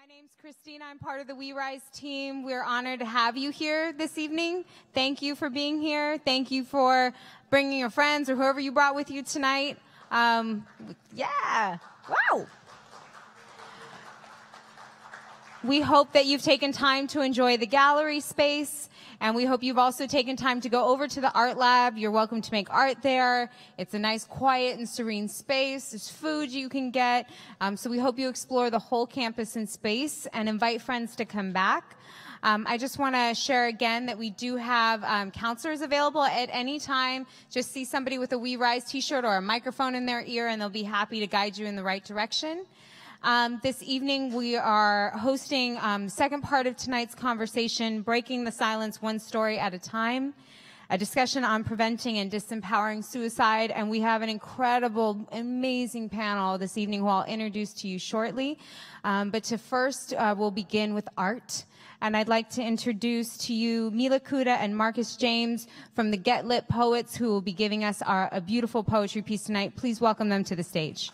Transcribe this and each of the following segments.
My name's Christina. I'm part of the We Rise team. We're honored to have you here this evening. Thank you for being here. Thank you for bringing your friends or whoever you brought with you tonight. Yeah. Wow. We hope that you've taken time to enjoy the gallery space, and we hope you've also taken time to go over to the art lab. You're welcome to make art there. It's a nice, quiet, and serene space. There's food you can get. So we hope you explore the whole campus and space and invite friends to come back. I just want to share again that we do have counselors available at any time. Just see somebody with a We Rise t-shirt or a microphone in their ear, and they'll be happy to guide you in the right direction. This evening we are hosting second part of tonight's conversation, Breaking the Silence One Story at a Time, a discussion on preventing and disempowering suicide. And we have an incredible, amazing panel this evening who I'll introduce to you shortly. But to first, we'll begin with art. And I'd like to introduce to you Mila Kuda and Marcus James from the Get Lit Poets, who will be giving us a beautiful poetry piece tonight. Please welcome them to the stage.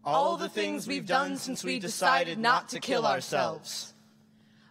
All the things we've done since we decided not to kill ourselves.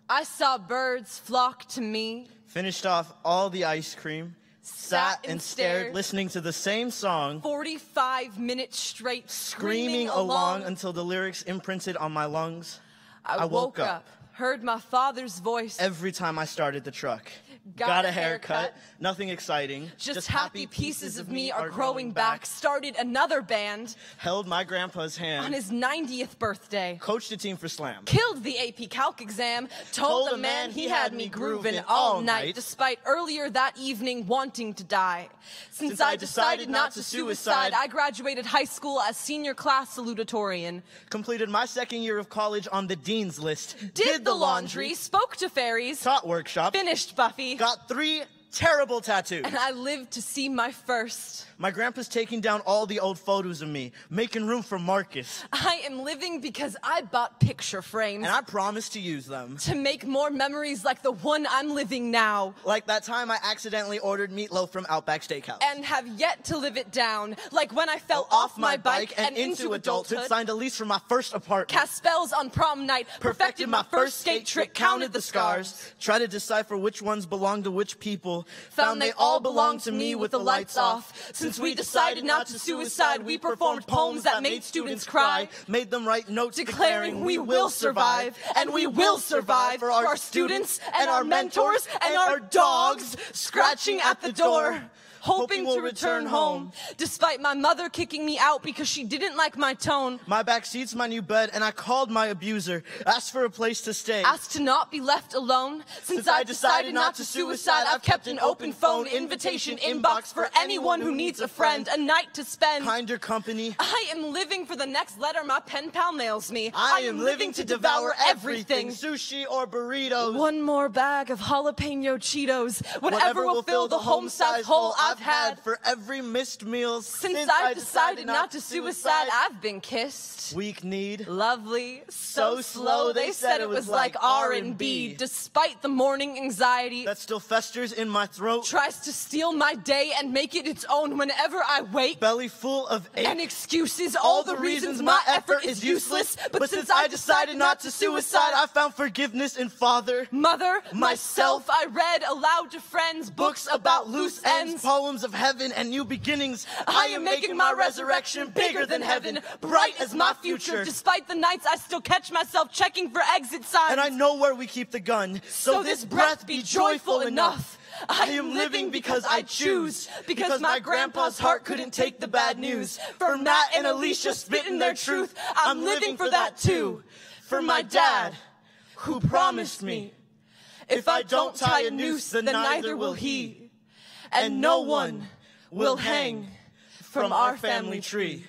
I saw birds flock to me. Finished off all the ice cream. Sat and stared, listening to the same song. 45 minutes straight, screaming along until the lyrics imprinted on my lungs. I woke up, heard my father's voice. Every time I started the truck. Got a haircut, nothing exciting. Just happy pieces of me are growing back. Started another band. Held my grandpa's hand. On his 90th birthday. Coached a team for slam. Killed the AP Calc exam. Told a man he had me grooving all night. Despite earlier that evening wanting to die. Since I decided not to suicide, I graduated high school as senior class salutatorian. Completed my second year of college on the dean's list. Did the laundry. Spoke to fairies. Taught workshop. Finished Buffy. Got 3 terrible tattoos. And I lived to see my first. My grandpa's taking down all the old photos of me, making room for Marcus. I am living because I bought picture frames. And I promise to use them. To make more memories like the one I'm living now. Like that time I accidentally ordered meatloaf from Outback Steakhouse. And have yet to live it down. Like when I fell off my bike and into adulthood. Signed a lease for my first apartment. Cast spells on prom night. Perfected my first skate trick. Counted the scars. Tried to decipher which ones belong to which people. Found they all belonged to me with the lights off. Since we decided not to suicide, we performed poems that made students cry. Made them write notes declaring we will survive. And we will survive for our students and our mentors and our dogs scratching at the door. Hoping to return home, despite my mother kicking me out because she didn't like my tone. My back seat's my new bed, and I called my abuser, asked for a place to stay. Asked to not be left alone. Since I decided not to suicide, I've kept an open phone invitation inbox for anyone who needs a friend, a night to spend. Kinder company. I am living for the next letter my pen pal mails me. I am living to devour everything, sushi or burritos. One more bag of jalapeno Cheetos. Whatever will fill the home-size hole I've had for every missed meal since I decided not to suicide. I've been kissed. Weak need. Lovely. So slow. They said it was like R&B. Despite the morning anxiety that still festers in my throat. Tries to steal my day and make it its own whenever I wake. Belly full of ache. And excuses all the reasons my effort is useless. But since I decided not to suicide, I found forgiveness in Father, Mother, myself. I read aloud to friends books about loose ends. Poems of heaven and new beginnings. I am making my resurrection bigger than heaven, bright as my future. Despite the nights I still catch myself checking for exit signs. And I know where we keep the gun. So this breath be joyful enough. I am living because I choose. Because my grandpa's heart couldn't take the bad news. For Matt and Alicia spitting their truth, I'm living for that too. For my dad, who promised me, if I don't tie a noose, then neither will he. And no one will hang from our family tree.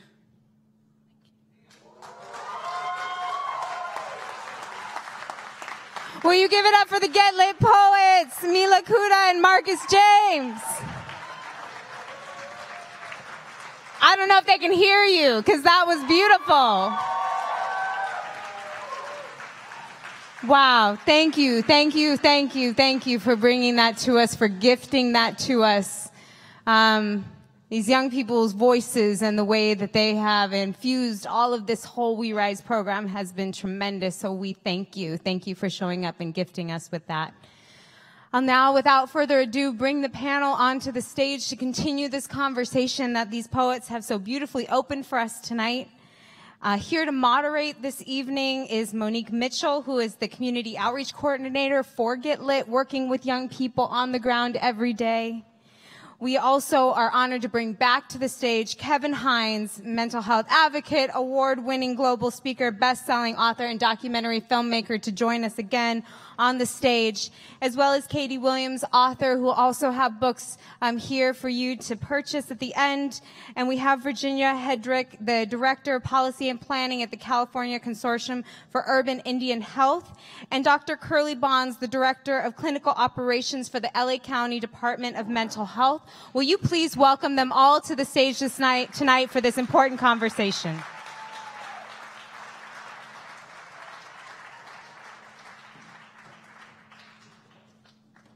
Will you give it up for the Get Lit Poets, Mila Kuda and Marcus James? I don't know if they can hear you because that was beautiful. Wow. Thank you. Thank you. Thank you. Thank you for bringing that to us, for gifting that to us. These young people's voices and the way that they have infused all of this whole We Rise program has been tremendous. So we thank you. Thank you for showing up and gifting us with that. I'll now, without further ado, bring the panel onto the stage to continue this conversation that these poets have so beautifully opened for us tonight. Here to moderate this evening is Monique Mitchell, who is the Community Outreach Coordinator for Get Lit, working with young people on the ground every day. We also are honored to bring back to the stage Kevin Hines, mental health advocate, award-winning global speaker, best-selling author, and documentary filmmaker, to join us again on the stage, as well as Katie Williams, author, who also have books here for you to purchase at the end. And we have Virginia Hedrick, the Director of Policy and Planning at the California Consortium for Urban Indian Health, and Dr. Curly Bonds, the Director of Clinical Operations for the LA County Department of Mental Health. Will you please welcome them all to the stage tonight for this important conversation?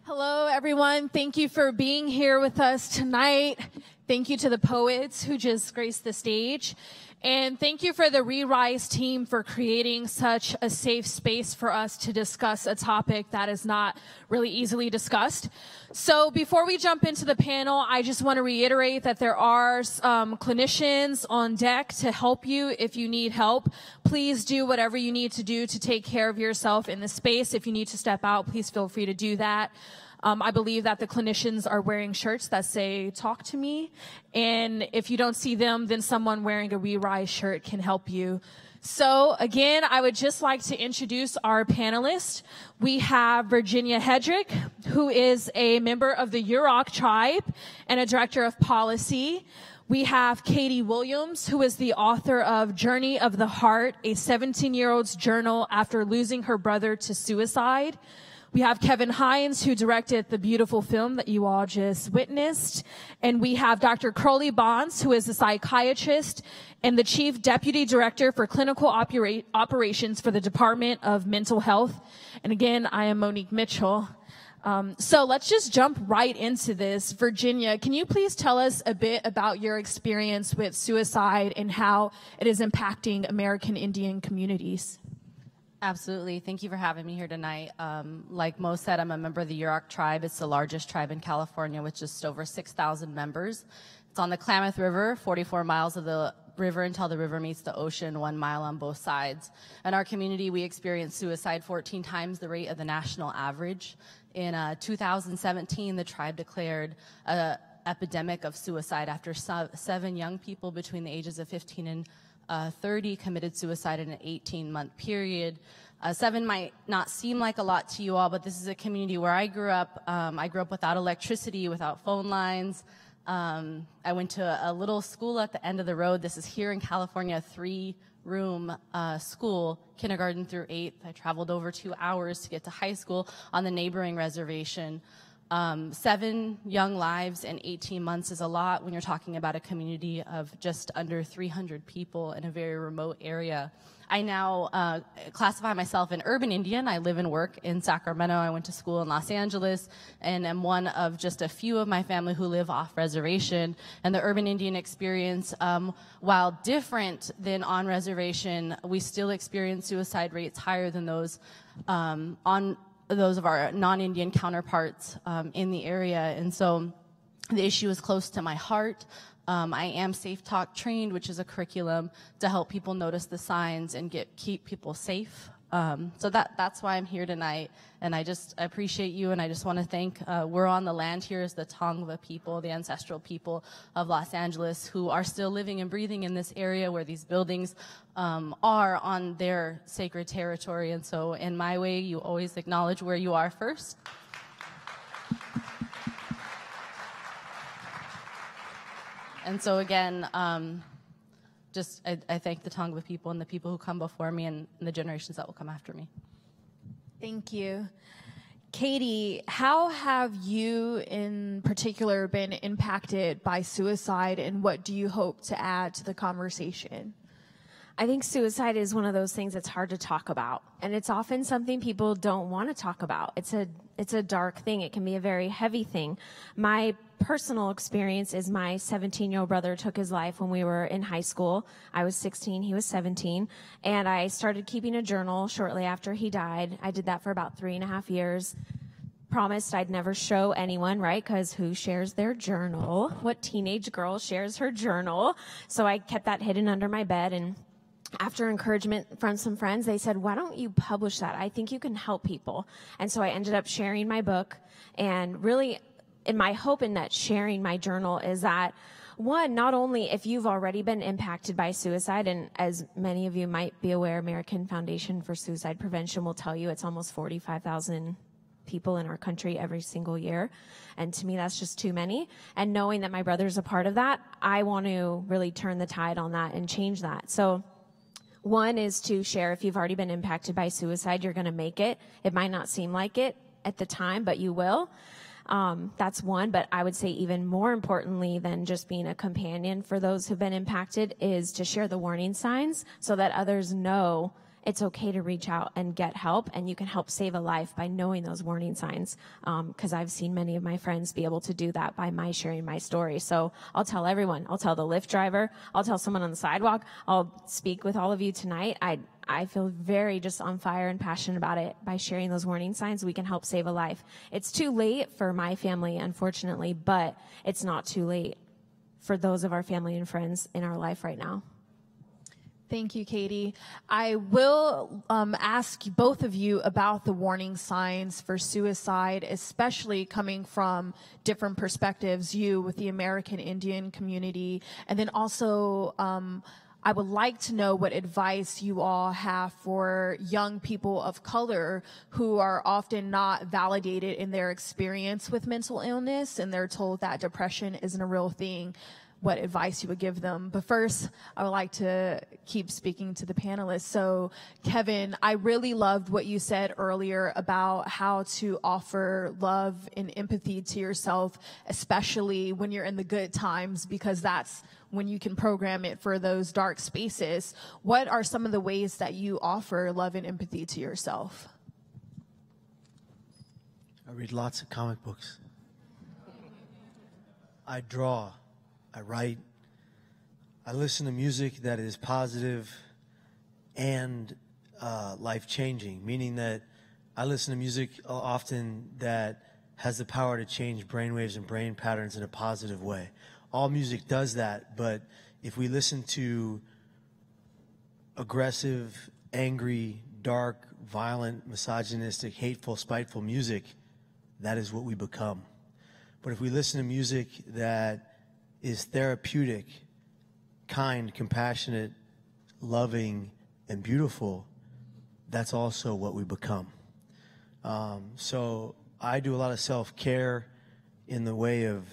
Hello, everyone. Thank you for being here with us tonight. Thank you to the poets who just graced the stage. And thank you for the Re-Rise team for creating such a safe space for us to discuss a topic that is not really easily discussed. So before we jump into the panel, I just want to reiterate that there are clinicians on deck to help you if you need help. Please do whatever you need to do to take care of yourself in the space. If you need to step out, please feel free to do that. I believe that the clinicians are wearing shirts that say, "Talk to me." And if you don't see them, then someone wearing a Re-Rise shirt can help you. So again, I would just like to introduce our panelists. We have Virginia Hedrick, who is a member of the Yurok tribe and a director of policy. We have Katie Williams, who is the author of Journey of the Heart, a 17-year-old's journal after losing her brother to suicide. We have Kevin Hines, who directed the beautiful film that you all just witnessed. And we have Dr. Curly Bonds, who is a psychiatrist and the Chief Deputy Director for Clinical Operations for the Department of Mental Health. And again, I am Monique Mitchell. So let's just jump right into this. Virginia, can you please tell us a bit about your experience with suicide and how it is impacting American Indian communities? Absolutely. Thank you for having me here tonight. Like Mo said, I'm a member of the Yurok tribe. It's the largest tribe in California with just over 6,000 members. It's on the Klamath River, 44 miles of the river until the river meets the ocean, 1 mile on both sides. In our community, we experience suicide 14 times the rate of the national average. In 2017, the tribe declared an epidemic of suicide after 7 young people between the ages of 15 and 30 committed suicide in an 18-month period. 7 might not seem like a lot to you all, but this is a community where I grew up. I grew up without electricity, without phone lines. I went to a little school at the end of the road. This is here in California, a 3-room school, kindergarten through 8th. I traveled over 2 hours to get to high school on the neighboring reservation. 7 young lives in 18 months is a lot when you're talking about a community of just under 300 people in a very remote area. I now classify myself an urban Indian. I live and work in Sacramento. I went to school in Los Angeles and am one of just a few of my family who live off reservation. And the urban Indian experience, while different than on reservation, we still experience suicide rates higher than those those of our non-Indian counterparts in the area. And so the issue is close to my heart. I am Safe Talk trained, which is a curriculum to help people notice the signs and keep people safe. So that's why I'm here tonight. And I appreciate you, and I just want to thank, we're on the land here as the Tongva people, the ancestral people of Los Angeles, who are still living and breathing in this area where these buildings are on their sacred territory. And so in my way, you always acknowledge where you are first. And so again, I thank the Tongva people and the people who come before me and the generations that will come after me. Thank you. Katie, how have you in particular been impacted by suicide, and what do you hope to add to the conversation? I think suicide is one of those things that's hard to talk about, and it's often something people don't want to talk about. It's a dark thing. It can be a very heavy thing. My personal experience is my 17-year-old brother took his life when we were in high school. I was 16, he was 17, and I started keeping a journal shortly after he died. I did that for about 3.5 years. Promised I'd never show anyone, right? Because who shares their journal? What teenage girl shares her journal? So I kept that hidden under my bed, and after encouragement from some friends, they said, why don't you publish that? I think you can help people. And so I ended up sharing my book. And really, in my hope in that sharing my journal is that, one, not only if you've already been impacted by suicide, and as many of you might be aware, American Foundation for Suicide Prevention will tell you it's almost 45,000 people in our country every single year. And to me, that's just too many. And knowing that my brother's a part of that, I want to really turn the tide on that and change that. So one is to share if you've already been impacted by suicide, you're going to make it. It might not seem like it at the time, but you will. That's one. But I would say even more importantly than just being a companion for those who've been impacted is to share the warning signs so that others know it's okay to reach out and get help, and you can help save a life by knowing those warning signs. Because I've seen many of my friends be able to do that by my sharing my story. So I'll tell everyone. I'll tell the Lyft driver. I'll tell someone on the sidewalk. I'll speak with all of you tonight. I feel very just on fire and passionate about it. By sharing those warning signs, we can help save a life. It's too late for my family, unfortunately, but it's not too late for those of our family and friends in our life right now. Thank you, Katie. I will ask both of you about the warning signs for suicide, especially coming from different perspectives, you with the American Indian community, and then also I would like to know what advice you all have for young people of color who are often not validated in their experience with mental illness, and they're told that depression isn't a real thing. What advice you would give them. But first, I would like to keep speaking to the panelists. So, Kevin, I really loved what you said earlier about how to offer love and empathy to yourself, especially when you're in the good times, because that's when you can program it for those dark spaces. What are some of the ways that you offer love and empathy to yourself? I read lots of comic books. I draw. I write. I listen to music that is positive and life-changing, meaning that I listen to music often that has the power to change brainwaves and brain patterns in a positive way. All music does that, but if we listen to aggressive, angry, dark, violent, misogynistic, hateful, spiteful music, that is what we become. But if we listen to music that is therapeutic, kind, compassionate, loving, and beautiful, that's also what we become. So I do a lot of self-care in the way of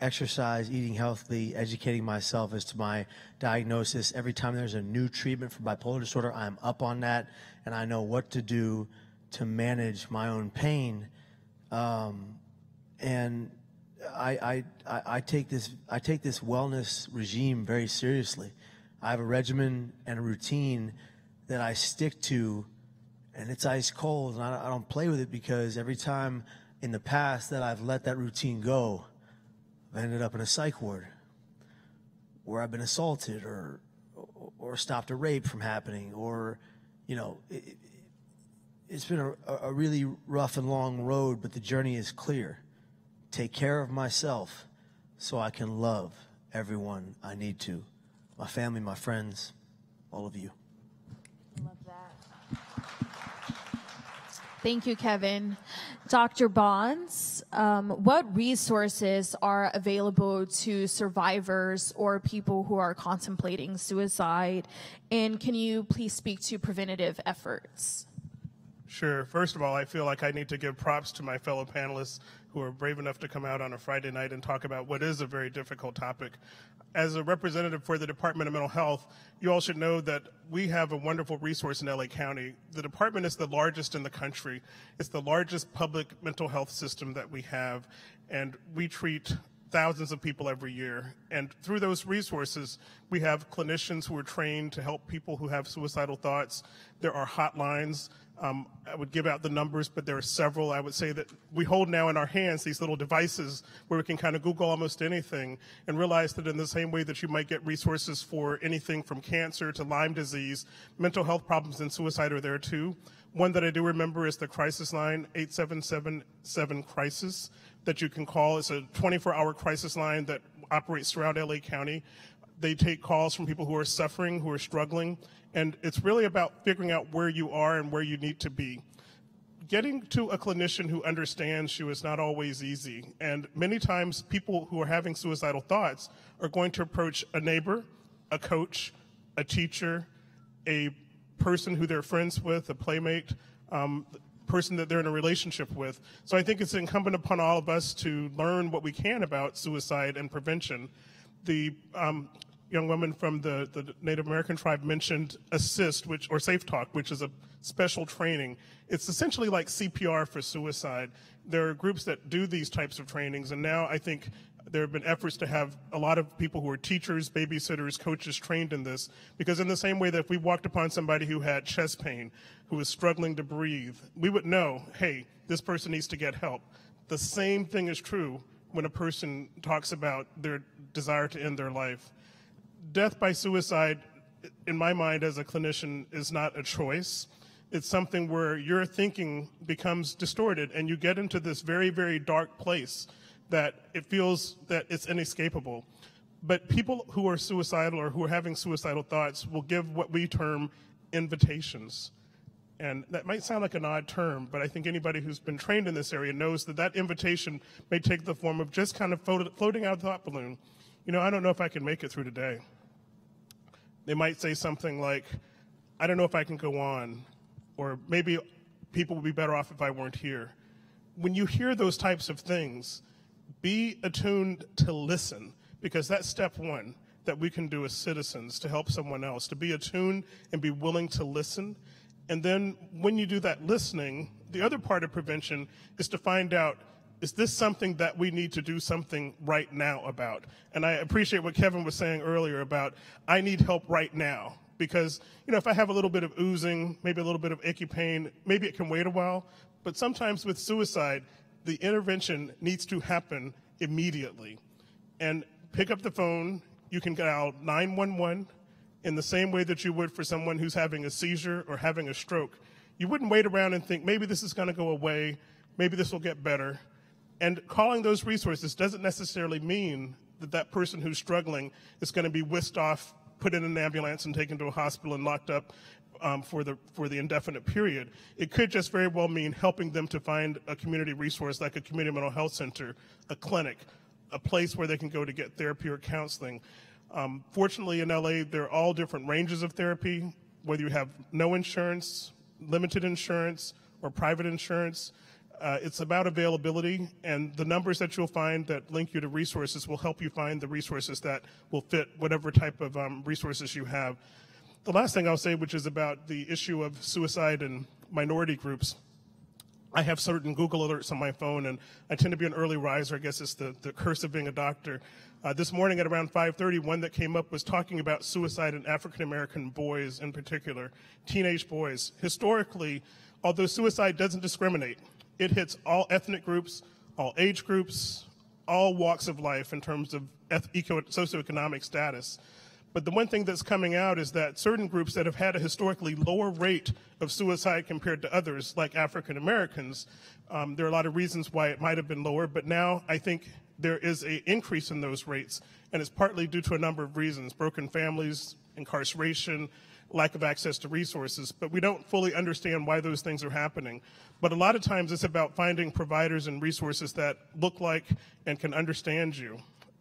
exercise, eating healthily, educating myself as to my diagnosis. Every time there's a new treatment for bipolar disorder, I'm up on that, and I know what to do to manage my own pain. And I take this wellness regime very seriously. I have a regimen and a routine that I stick to, and it's ice cold, and I don't play with it, because every time in the past that I've let that routine go, I've ended up in a psych ward where I've been assaulted or stopped a rape from happening, or, you know, it's been a really rough and long road, but the journey is clear. Take care of myself so I can love everyone I need to. My family, my friends, all of you. Love that. Thank you, Kevin. Dr. Bonds, what resources are available to survivors or people who are contemplating suicide? And can you please speak to preventative efforts? Sure. First of all, I feel like I need to give props to my fellow panelists who are brave enough to come out on a Friday night and talk about what is a very difficult topic. As a representative for the Department of Mental Health, you all should know that we have a wonderful resource in LA County. The department is the largest in the country. It's the largest public mental health system that we have, and we treat thousands of people every year. And through those resources, we have clinicians who are trained to help people who have suicidal thoughts. There are hotlines. I would give out the numbers, but there are several. I would say that we hold now in our hands these little devices where we can kind of Google almost anything and realize that in the same way that you might get resources for anything from cancer to Lyme disease, mental health problems and suicide are there too. One that I do remember is the crisis line, 8777-CRISIS, that you can call. It's a 24-hour crisis line that operates throughout LA County. They take calls from people who are suffering, who are struggling, and it's really about figuring out where you are and where you need to be. Getting to a clinician who understands you is not always easy, and many times people who are having suicidal thoughts are going to approach a neighbor, a coach, a teacher, a person who they're friends with, a playmate, person that they're in a relationship with. So I think it's incumbent upon all of us to learn what we can about suicide and prevention. The young woman from the Native American tribe mentioned ASSIST, or Safe Talk, which is a special training. It's essentially like CPR for suicide. There are groups that do these types of trainings, and now I think there have been efforts to have a lot of people who are teachers, babysitters, coaches trained in this, because in the same way that if we walked upon somebody who had chest pain, who was struggling to breathe, we would know, hey, this person needs to get help. The same thing is true when a person talks about their desire to end their life. Death by suicide, in my mind as a clinician, is not a choice. It's something where your thinking becomes distorted and you get into this very, very dark place that it feels that it's inescapable. But people who are suicidal or who are having suicidal thoughts will give what we term invitations. And that might sound like an odd term, but I think anybody who's been trained in this area knows that that invitation may take the form of just kind of floating out of the thought balloon. You know, I don't know if I can make it through today. They might say something like, I don't know if I can go on, or maybe people would be better off if I weren't here. When you hear those types of things, be attuned to listen, because that's step one that we can do as citizens to help someone else, to be attuned and be willing to listen. And then when you do that listening, the other part of prevention is to find out, is this something that we need to do something right now about? And I appreciate what Kevin was saying earlier about, I need help right now. Because, you know, if I have a little bit of oozing, maybe a little bit of achy pain, maybe it can wait a while. But sometimes with suicide, the intervention needs to happen immediately. And pick up the phone, you can dial 911 in the same way that you would for someone who's having a seizure or having a stroke. You wouldn't wait around and think, maybe this is gonna go away, maybe this will get better. And calling those resources doesn't necessarily mean that that person who's struggling is gonna be whisked off, put in an ambulance and taken to a hospital and locked up for the indefinite period. It could just very well mean helping them to find a community resource like a community mental health center, a clinic, a place where they can go to get therapy or counseling. Fortunately in LA, there are all different ranges of therapy, whether you have no insurance, limited insurance, or private insurance. It's about availability, and the numbers that you'll find that link you to resources will help you find the resources that will fit whatever type of resources you have. The last thing I'll say, which is about the issue of suicide in minority groups, I have certain Google alerts on my phone, and I tend to be an early riser. I guess it's the curse of being a doctor. This morning at around 5:30, one that came up was talking about suicide in African-American boys in particular, teenage boys. Historically, although suicide doesn't discriminate, it hits all ethnic groups, all age groups, all walks of life in terms of socioeconomic status. But the one thing that's coming out is that certain groups that have had a historically lower rate of suicide compared to others, like African Americans, there are a lot of reasons why it might have been lower, but now I think there is an increase in those rates, and it's partly due to a number of reasons: broken families, incarceration, lack of access to resources. But we don't fully understand why those things are happening. But a lot of times it's about finding providers and resources that look like and can understand you.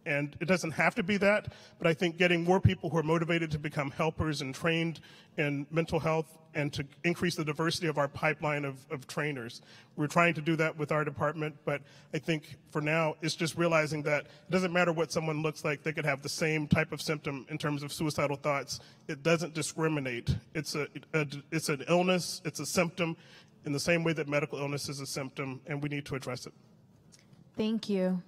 And it doesn't have to be that, but I think getting more people who are motivated to become helpers and trained in mental health and to increase the diversity of our pipeline of trainers. We're trying to do that with our department, but I think for now it's just realizing that it doesn't matter what someone looks like, they could have the same type of symptom in terms of suicidal thoughts. It doesn't discriminate. It's an illness, it's a symptom in the same way that medical illness is a symptom, and we need to address it. Thank you.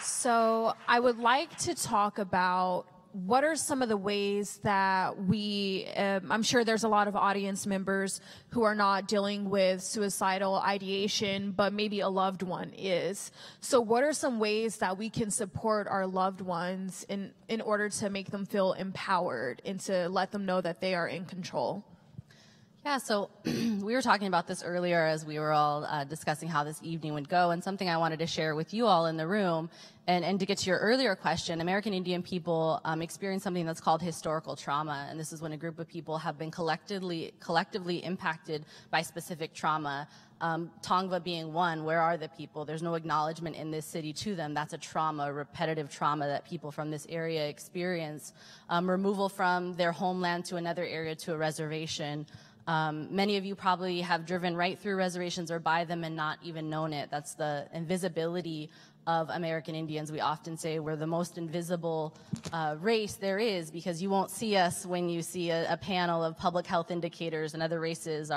So I would like to talk about what are some of the ways that I'm sure there's a lot of audience members who are not dealing with suicidal ideation, but maybe a loved one is. So what are some ways that we can support our loved ones in order to make them feel empowered and to let them know that they are in control? Yeah, so we were talking about this earlier as we were all discussing how this evening would go, and something I wanted to share with you all in the room, and to get to your earlier question, American Indian people experience something that's called historical trauma, and this is when a group of people have been collectively impacted by specific trauma. Tongva being one, where are the people? There's no acknowledgement in this city to them. That's a trauma, a repetitive trauma that people from this area experience. Removal from their homeland to another area, to a reservation. Many of you probably have driven right through reservations or by them and not even known it. That's the invisibility of American Indians. We often say we're the most invisible race there is, because you won't see us when you see a panel of public health indicators, and other races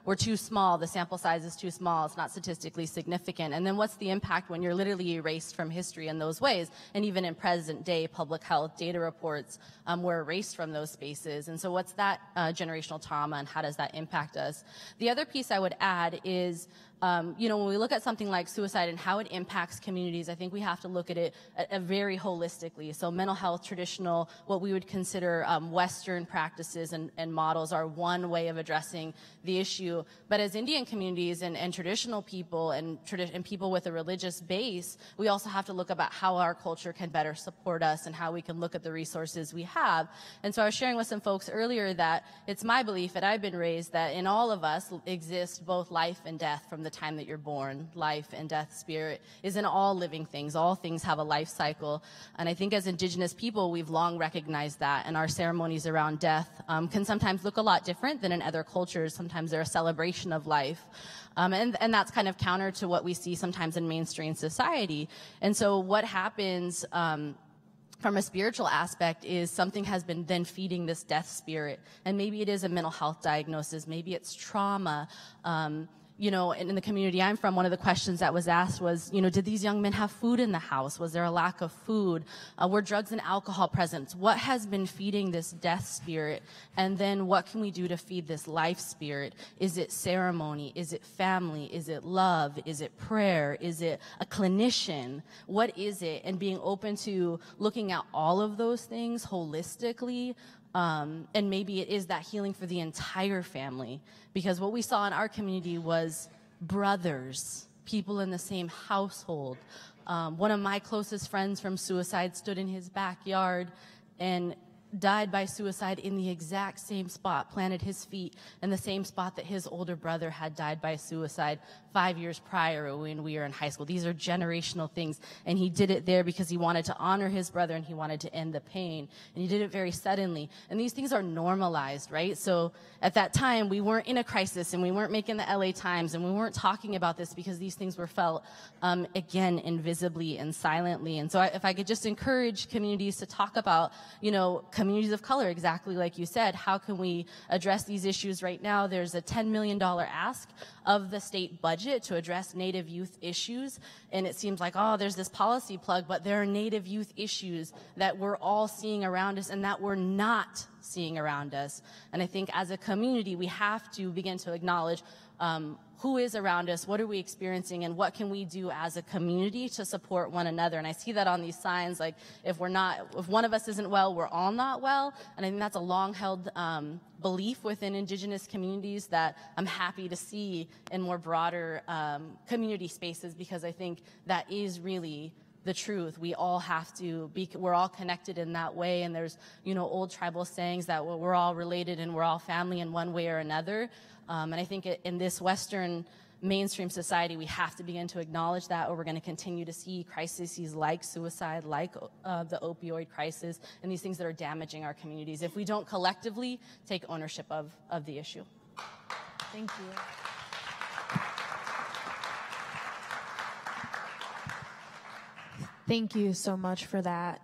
we're too small, the sample size is too small, it's not statistically significant. And then what's the impact when you're literally erased from history in those ways? And even in present day public health data reports, we're erased from those spaces. And so what's that generational trauma, and how does that impact us? The other piece I would add is, when we look at something like suicide and how it impacts communities, I think we have to look at it very holistically. So mental health, traditional, what we would consider Western practices and models are one way of addressing the issue. But as Indian communities and traditional people and people with a religious base, we also have to look about how our culture can better support us and how we can look at the resources we have. And so I was sharing with some folks earlier that it's my belief that I've been raised that in all of us exist both life and death from the time that you're born. Life and death spirit is in all living things. All things have a life cycle. And I think as Indigenous people, we've long recognized that, and our ceremonies around death can sometimes look a lot different than in other cultures. Sometimes they're a celebration of life. And that's kind of counter to what we see sometimes in mainstream society. And so what happens from a spiritual aspect is something has been then feeding this death spirit. And maybe it is a mental health diagnosis. Maybe it's trauma. In the community I'm from, one of the questions that was asked was, did these young men have food in the house? Was there a lack of food? Were drugs and alcohol present? What has been feeding this death spirit? And then what can we do to feed this life spirit? Is it ceremony? Is it family? Is it love? Is it prayer? Is it a clinician? What is it? And being open to looking at all of those things holistically. And maybe it is that healing for the entire family, because what we saw in our community was brothers, people in the same household. One of my closest friends from suicide stood in his backyard and died by suicide in the exact same spot, planted his feet in the same spot that his older brother had died by suicide 5 years prior when we were in high school. These are generational things, and he did it there because he wanted to honor his brother and he wanted to end the pain, and he did it very suddenly. And these things are normalized, right? So at that time, we weren't in a crisis, and we weren't making the LA Times, and we weren't talking about this because these things were felt, again, invisibly and silently. And so if I could just encourage communities to talk about, communities of color, exactly like you said, how can we address these issues right now? There's a $10 million ask of the state budget to address Native youth issues. And it seems like, there's this policy plug, but there are Native youth issues that we're all seeing around us and that we're not seeing around us. And I think as a community, we have to begin to acknowledge who is around us, what are we experiencing, and what can we do as a community to support one another. And I see that on these signs, like if one of us isn't well, we're all not well. And I think that's a long-held belief within Indigenous communities that I'm happy to see in more broader community spaces, because I think that is really the truth. We all have to be, we're all connected in that way. And there's, old tribal sayings that we're all related and we're all family in one way or another. And I think in this Western mainstream society, we have to begin to acknowledge that, or we're going to continue to see crises like suicide, like the opioid crisis, and these things that are damaging our communities if we don't collectively take ownership of the issue. Thank you. Thank you so much for that.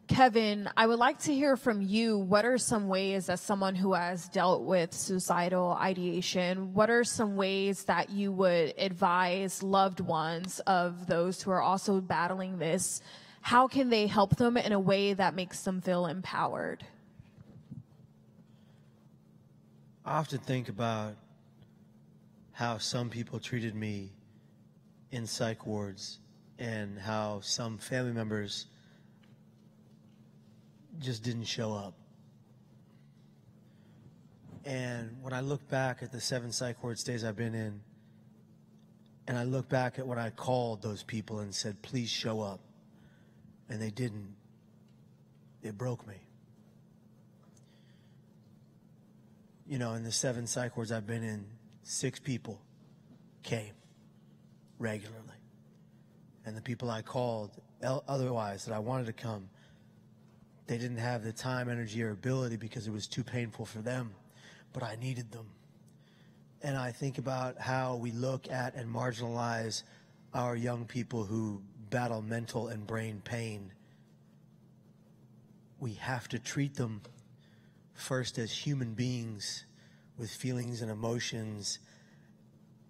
Kevin, I would like to hear from you. What are some ways, as someone who has dealt with suicidal ideation, what are some ways that you would advise loved ones of those who are also battling this? How can they help them in a way that makes them feel empowered? I often think about how some people treated me in psych wards and how some family members just didn't show up. And when I look back at the 7 psych ward stays I've been in, and I look back at when I called those people and said, please show up, and they didn't, it broke me. You know, in the 7 psych wards I've been in, 6 people came regularly. And the people I called otherwise that I wanted to come, they didn't have the time, energy, or ability because it was too painful for them, but I needed them. And I think about how we look at and marginalize our young people who battle mental and brain pain. We have to treat them first as human beings with feelings and emotions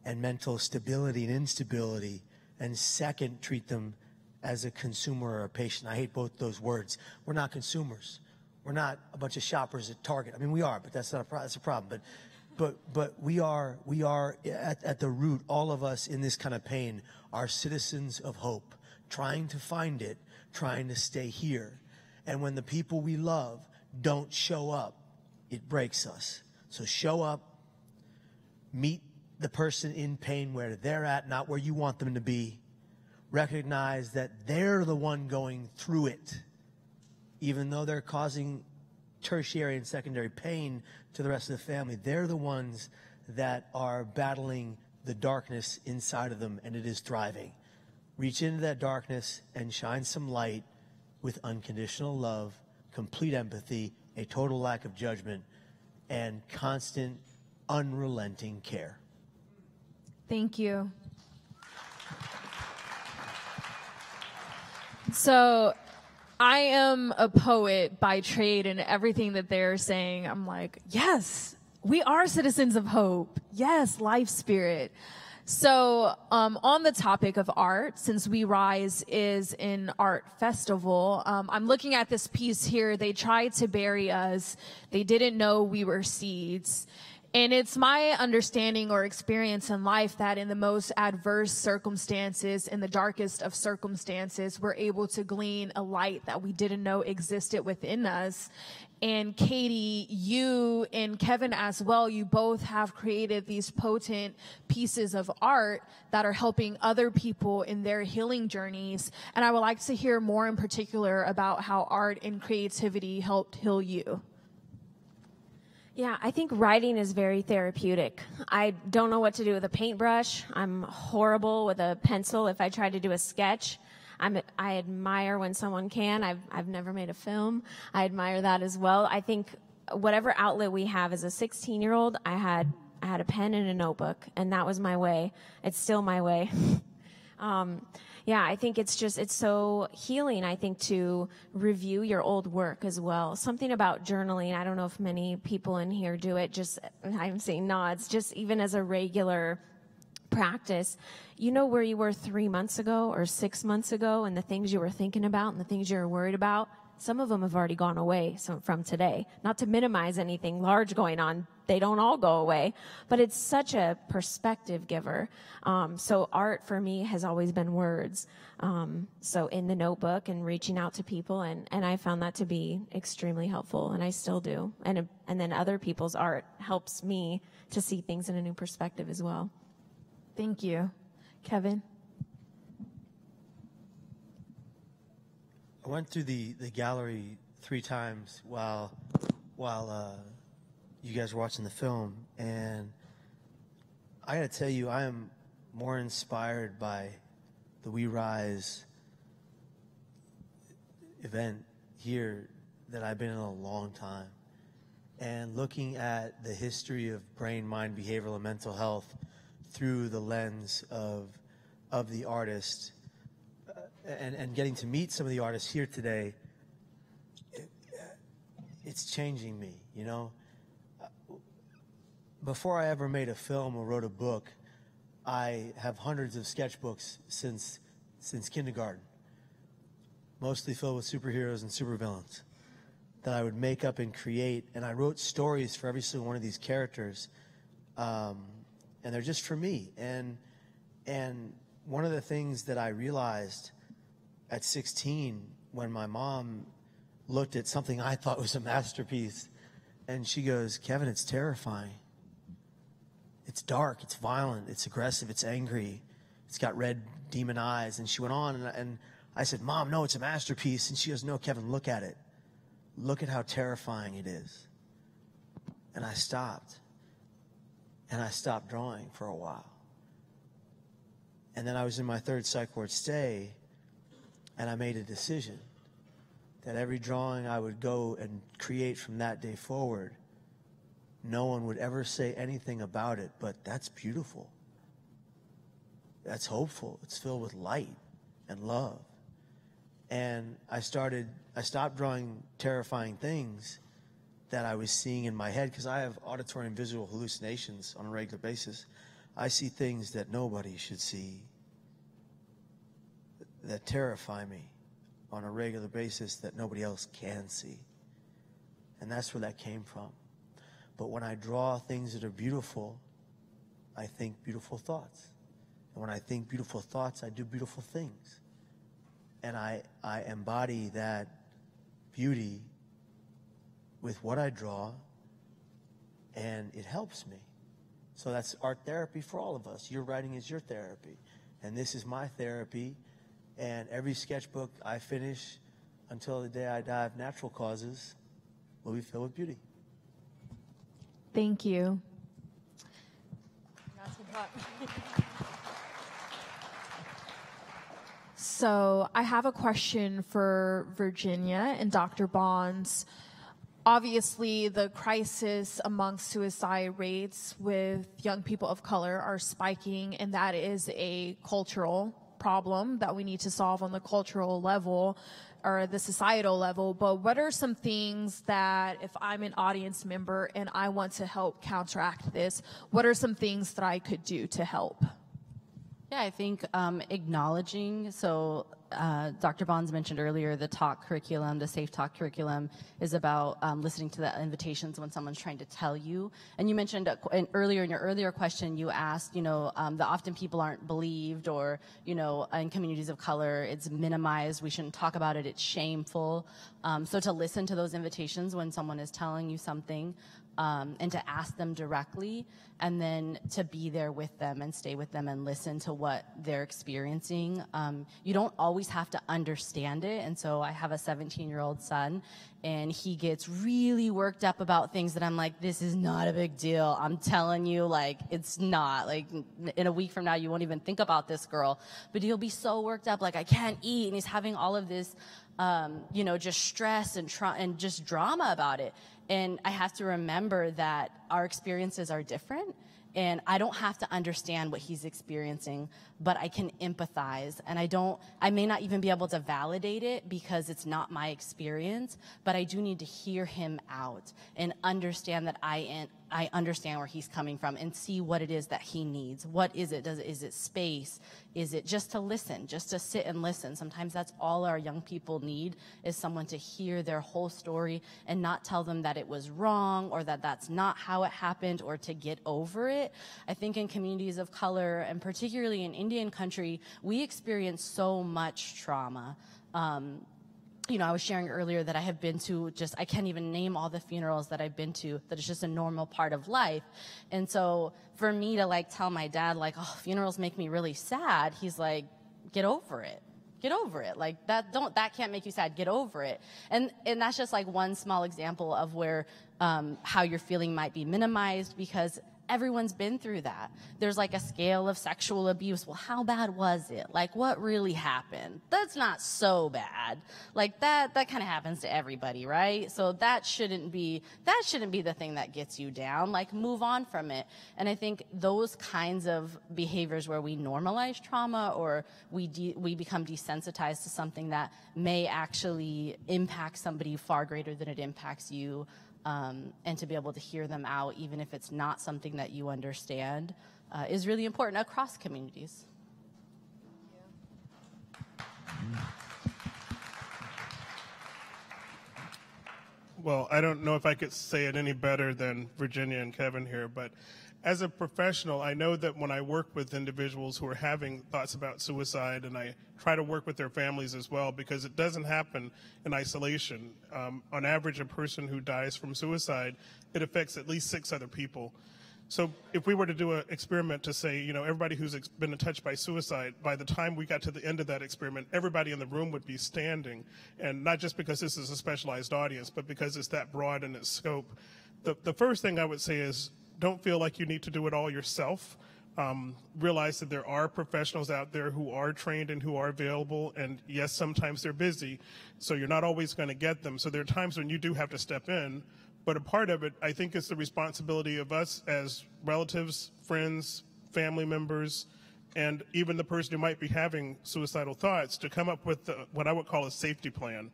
and mental stability and instability, and second, treat them as a consumer or a patient. I hate both those words. We're not consumers. We're not a bunch of shoppers at Target. I mean, we are, but that's not that's a problem. But we are at the root, all of us in this kind of pain are citizens of hope, trying to find it, trying to stay here. And when the people we love don't show up, it breaks us. So show up, meet the person in pain where they're at, not where you want them to be. Recognize that they're the one going through it, even though they're causing tertiary and secondary pain to the rest of the family. They're the ones that are battling the darkness inside of them, and it is thriving. Reach into that darkness and shine some light with unconditional love, complete empathy, a total lack of judgment, and constant, unrelenting care. Thank you. So I am a poet by trade, and everything that they're saying, I'm like, yes, we are citizens of hope. Yes, life spirit. So on the topic of art, since We Rise is an art festival, I'm looking at this piece here. They tried to bury us. They didn't know we were seeds. And it's my understanding or experience in life that in the most adverse circumstances, in the darkest of circumstances, we're able to glean a light that we didn't know existed within us. And Katie, you and Kevin as well, you both have created these potent pieces of art that are helping other people in their healing journeys. And I would like to hear more in particular about how art and creativity helped heal you. Yeah, I think writing is very therapeutic. I don't know what to do with a paintbrush. I'm horrible with a pencil. If I try to do a sketch, I admire when someone can. I've never made a film. I admire that as well. I think whatever outlet we have, as a 16-year-old, I had a pen and a notebook, and that was my way. It's still my way. Yeah, I think it's so healing, I think, to review your old work as well. Something about journaling, I don't know if many people in here do it, I'm seeing nods, just even as a regular practice. You know where you were 3 months ago or 6 months ago, and the things you were thinking about and the things you were worried about, some of them have already gone away from today. Not to minimize anything large going on. They don't all go away, but it's such a perspective giver. So art for me has always been words. So in the notebook and reaching out to people, and I found that to be extremely helpful, and I still do. And then other people's art helps me to see things in a new perspective as well. Thank you. Kevin? I went through the gallery 3 times while you guys were watching the film, and I gotta tell you, I am more inspired by the We Rise event here that I've been in a long time. And looking at the history of brain, mind, behavioral, and mental health through the lens of the artist, and getting to meet some of the artists here today, it's changing me, you know? Before I ever made a film or wrote a book, I have hundreds of sketchbooks since kindergarten, mostly filled with superheroes and supervillains that I would make up and create. And I wrote stories for every single one of these characters, and they're just for me. And one of the things that I realized at 16, when my mom looked at something I thought was a masterpiece, and she goes, "Kevin, it's terrifying. It's dark, it's violent, it's aggressive, it's angry, it's got red demon eyes." And she went on, and I said, "Mom, no, it's a masterpiece." And she goes, "No, Kevin, look at it. Look at how terrifying it is." And I stopped. And I stopped drawing for a while. And then I was in my third psych ward stay, and I made a decision that every drawing I would go and create from that day forward, no one would ever say anything about it, but that's beautiful. That's hopeful. It's filled with light and love. And I stopped drawing terrifying things that I was seeing in my head, because I have auditory and visual hallucinations on a regular basis. I see things that nobody should see, that terrify me on a regular basis, that nobody else can see. And that's where that came from. But when I draw things that are beautiful, I think beautiful thoughts. And when I think beautiful thoughts, I do beautiful things. And I embody that beauty with what I draw, and it helps me. So that's art therapy for all of us. Your writing is your therapy, and this is my therapy. And every sketchbook I finish until the day I die of natural causes will be filled with beauty. Thank you. So I have a question for Virginia and Dr. Bonds. Obviously, the crisis amongst suicide rates with young people of color are spiking, and that is a cultural problem that we need to solve on the cultural level or the societal level. But what are some things that, if I'm an audience member and I want to help counteract this, what are some things that I could do to help? Yeah, I think acknowledging, so Dr. Bonds mentioned earlier the talk curriculum, the safe talk curriculum is about listening to the invitations when someone's trying to tell you. And you mentioned earlier in your earlier question, you asked, that often people aren't believed, or, in communities of color, it's minimized. We shouldn't talk about it. It's shameful. So to listen to those invitations when someone is telling you something, and to ask them directly, and then to be there with them and stay with them and listen to what they're experiencing. You don't always have to understand it. And so I have a 17-year-old son, and he gets really worked up about things that I'm like, this is not a big deal. I'm telling you, it's not. In a week from now, you won't even think about this girl. But he'll be so worked up, I can't eat, and he's having all of this, just stress and just drama about it. And I have to remember that our experiences are different, and I don't have to understand what he's experiencing, but I can empathize. And I may not even be able to validate it because it's not my experience, but I do need to hear him out and understand that I understand where he's coming from and see what it is that he needs. What is it? Is it space? Is it just to listen, just to sit and listen? Sometimes that's all our young people need, is someone to hear their whole story and not tell them that it was wrong or that that's not how it happened, or to get over it. I think in communities of color, and particularly in Indian country, we experience so much trauma. I was sharing earlier that I have been to I can't even name all the funerals that I've been to, that it's just a normal part of life. And so for me to tell my dad, funerals make me really sad, he's like, get over it. Get over it. That can't make you sad. Get over it. And that's just one small example of where, how your feeling might be minimized, because everyone's been through that. There's like a scale of sexual abuse. Well, how bad was it? Like, what really happened? That's not so bad. Like that kind of happens to everybody, right? So that shouldn't be the thing that gets you down. Like, move on from it. And I think those kinds of behaviors where we normalize trauma or we become desensitized to something that may actually impact somebody far greater than it impacts you, and to be able to hear them out, even if it's not something that you understand, is really important across communities. Well, I don't know if I could say it any better than Virginia and Kevin here, but as a professional, I know that when I work with individuals who are having thoughts about suicide, and I try to work with their families as well, because it doesn't happen in isolation. On average, a person who dies from suicide, it affects at least 6 other people. So if we were to do an experiment to say, everybody who's been touched by suicide, by the time we got to the end of that experiment, everybody in the room would be standing. And not just because this is a specialized audience, but because it's that broad in its scope. The first thing I would say is, don't feel like you need to do it all yourself. Realize that there are professionals out there who are trained and who are available. And yes, sometimes they're busy, so you're not always going to get them. So there are times when you do have to step in. But a part of it, I think, is the responsibility of us as relatives, friends, family members, and even the person who might be having suicidal thoughts to come up with what I would call a safety plan.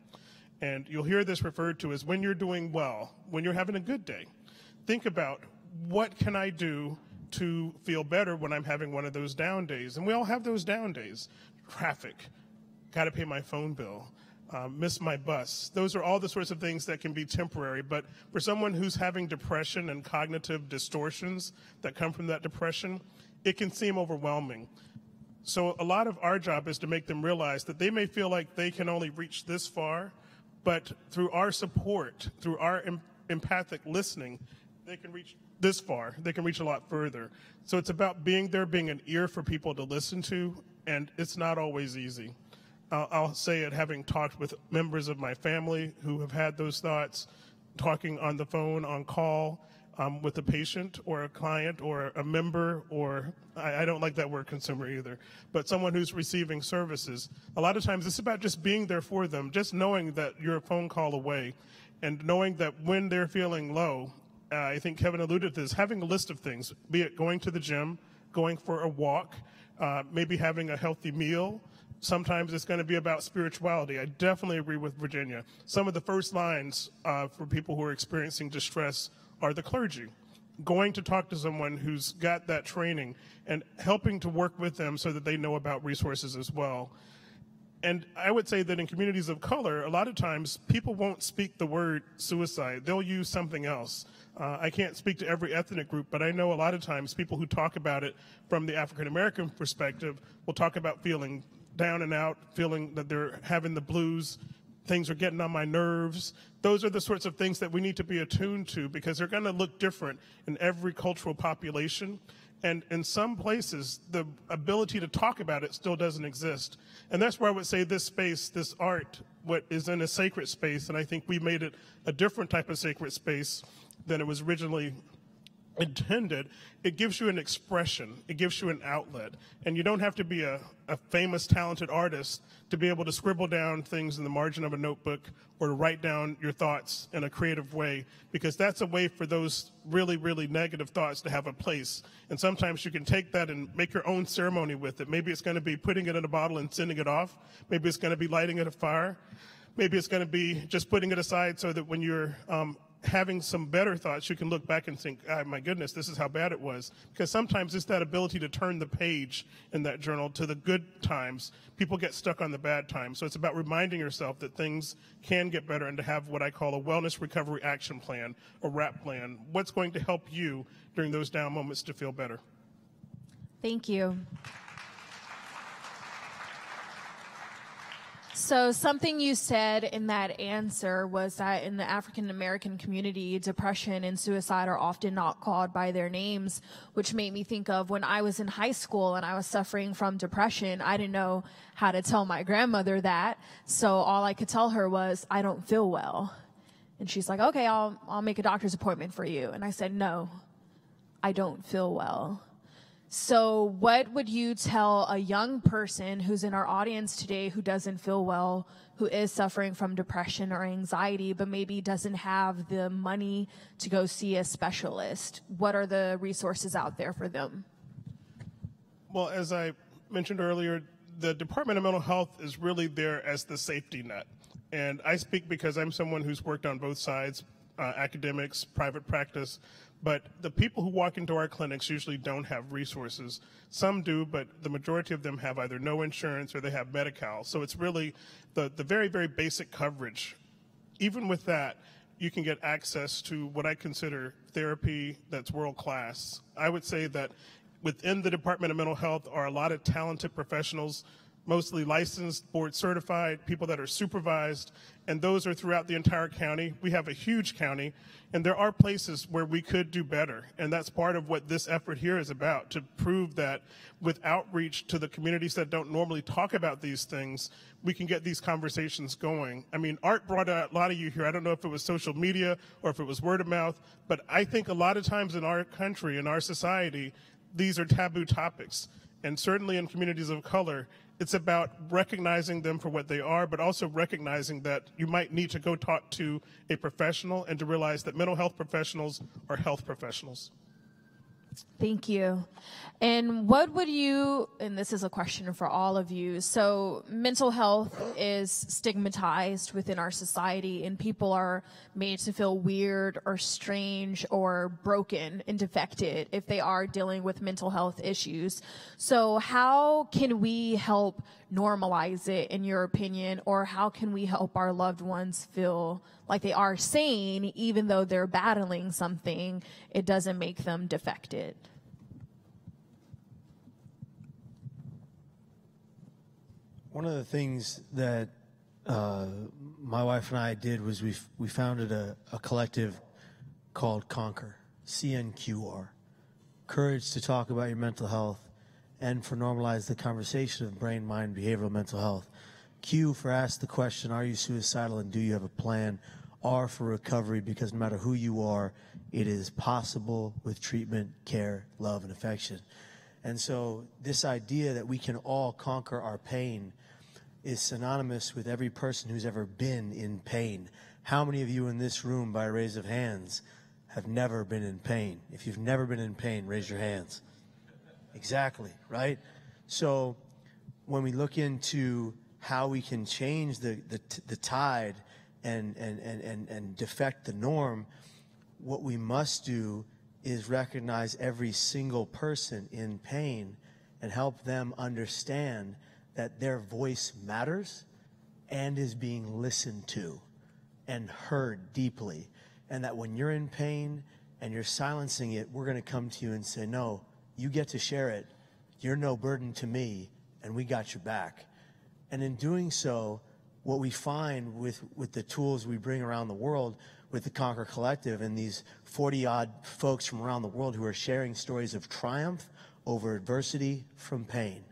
And you'll hear this referred to as when you're doing well, when you're having a good day. Think about, what can I do to feel better when I'm having one of those down days? And we all have those down days. Traffic, got to pay my phone bill, miss my bus. Those are all the sorts of things that can be temporary. But for someone who's having depression and cognitive distortions that come from that depression, it can seem overwhelming. So a lot of our job is to make them realize that they may feel like they can only reach this far, but through our support, through our empathic listening, they can reach this far. They can reach a lot further. So it's about being there, being an ear for people to listen to, and it's not always easy. I'll say it having talked with members of my family who have had those thoughts, talking on the phone, on call, with a patient or a client or a member, or I don't like that word consumer either, but someone who's receiving services. A lot of times it's about just being there for them, just knowing that you're a phone call away, and knowing that when they're feeling low, I think Kevin alluded to this, having a list of things, be it going to the gym, going for a walk, maybe having a healthy meal. Sometimes it's going to be about spirituality. I definitely agree with Virginia. Some of the first lines for people who are experiencing distress are the clergy. Going to talk to someone who's got that training and helping to work with them so that they know about resources as well. And I would say that in communities of color, a lot of times people won't speak the word suicide. They'll use something else. I can't speak to every ethnic group, but I know a lot of times people who talk about it from the African American perspective will talk about feeling down and out, feeling that they're having the blues, things are getting on my nerves. Those are the sorts of things that we need to be attuned to, because they're going to look different in every cultural population. And in some places, the ability to talk about it still doesn't exist. And that's where I would say this space, this art, what is in a sacred space, and I think we made it a different type of sacred space than it was originally intended. It gives you an expression. It gives you an outlet. And you don't have to be a famous, talented artist to be able to scribble down things in the margin of a notebook or to write down your thoughts in a creative way, because that's a way for those really, really negative thoughts to have a place. And sometimes you can take that and make your own ceremony with it. Maybe it's going to be putting it in a bottle and sending it off. Maybe it's going to be lighting it a fire. Maybe it's going to be just putting it aside so that when you're having some better thoughts, you can look back and think, oh, my goodness, this is how bad it was. Because sometimes it's that ability to turn the page in that journal to the good times. People get stuck on the bad times. So it's about reminding yourself that things can get better, and to have what I call a wellness recovery action plan, a WRAP plan. What's going to help you during those down moments to feel better? Thank you. So something you said in that answer was that in the African American community, depression and suicide are often not called by their names, which made me think of when I was in high school and I was suffering from depression. I didn't know how to tell my grandmother that, so all I could tell her was, I don't feel well. And she's like, okay, I'll make a doctor's appointment for you. And I said, no, I don't feel well. So what would you tell a young person who's in our audience today who doesn't feel well, who is suffering from depression or anxiety, but maybe doesn't have the money to go see a specialist? What are the resources out there for them? Well, as I mentioned earlier, the Department of Mental Health is really there as the safety net. And I speak because I'm someone who's worked on both sides, academics, private practice. But the people who walk into our clinics usually don't have resources. Some do, but the majority of them have either no insurance or they have Medi-Cal. So it's really the very, very basic coverage. Even with that, you can get access to what I consider therapy that's world-class. I would say that within the Department of Mental Health are a lot of talented professionals, mostly licensed, board certified, people that are supervised, and those are throughout the entire county. We have a huge county, and there are places where we could do better, and that's part of what this effort here is about, to prove that with outreach to the communities that don't normally talk about these things, we can get these conversations going. I mean, Art brought a lot of you here. I don't know if it was social media or if it was word of mouth, but I think a lot of times in our country, in our society, these are taboo topics, and certainly in communities of color, it's about recognizing them for what they are, but also recognizing that you might need to go talk to a professional and to realize that mental health professionals are health professionals. Thank you. And what would you, and this is a question for all of you, so mental health is stigmatized within our society, and people are made to feel weird or strange or broken and defected if they are dealing with mental health issues. So how can we help normalize it, in your opinion, or how can we help our loved ones feel like they are sane even though they're battling something? It doesn't make them defected. One of the things that my wife and I did was we founded a collective called Conquer, CNQR, Courage to Talk About Your Mental Health, and for normalize the conversation of brain, mind, behavioral mental health. Q for ask the question, are you suicidal and do you have a plan? R for recovery, because no matter who you are, it is possible with treatment, care, love, and affection. And so this idea that we can all conquer our pain is synonymous with every person who's ever been in pain. How many of you in this room, by a raise of hands, have never been in pain? If you've never been in pain, raise your hands. Exactly, right? So when we look into how we can change the tide and defect the norm, what we must do is recognize every single person in pain and help them understand that their voice matters and is being listened to and heard deeply. And that when you're in pain and you're silencing it, we're going to come to you and say, no, you get to share it. You're no burden to me, and we got your back. And in doing so, what we find with the tools we bring around the world with the Conquer Collective and these 40-odd folks from around the world who are sharing stories of triumph over adversity from pain.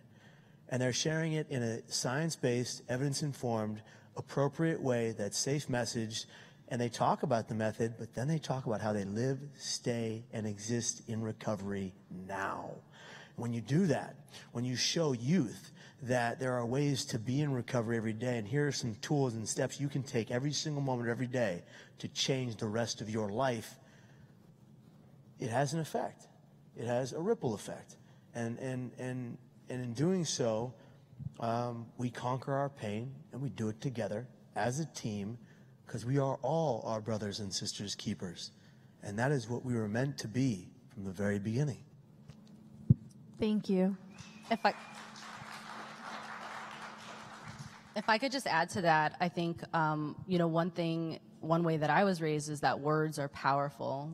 And they're sharing it in a science-based, evidence-informed, appropriate way that's safe-messaged, and they talk about the method, but then they talk about how they live, stay, and exist in recovery now. When you do that, when you show youth that there are ways to be in recovery every day, and here are some tools and steps you can take every single moment every day to change the rest of your life, it has an effect. It has a ripple effect. And in doing so, we conquer our pain, and we do it together as a team, because we are all our brothers and sisters keepers. And that is what we were meant to be from the very beginning. Thank you. If I could just add to that, I think, one way that I was raised is that words are powerful.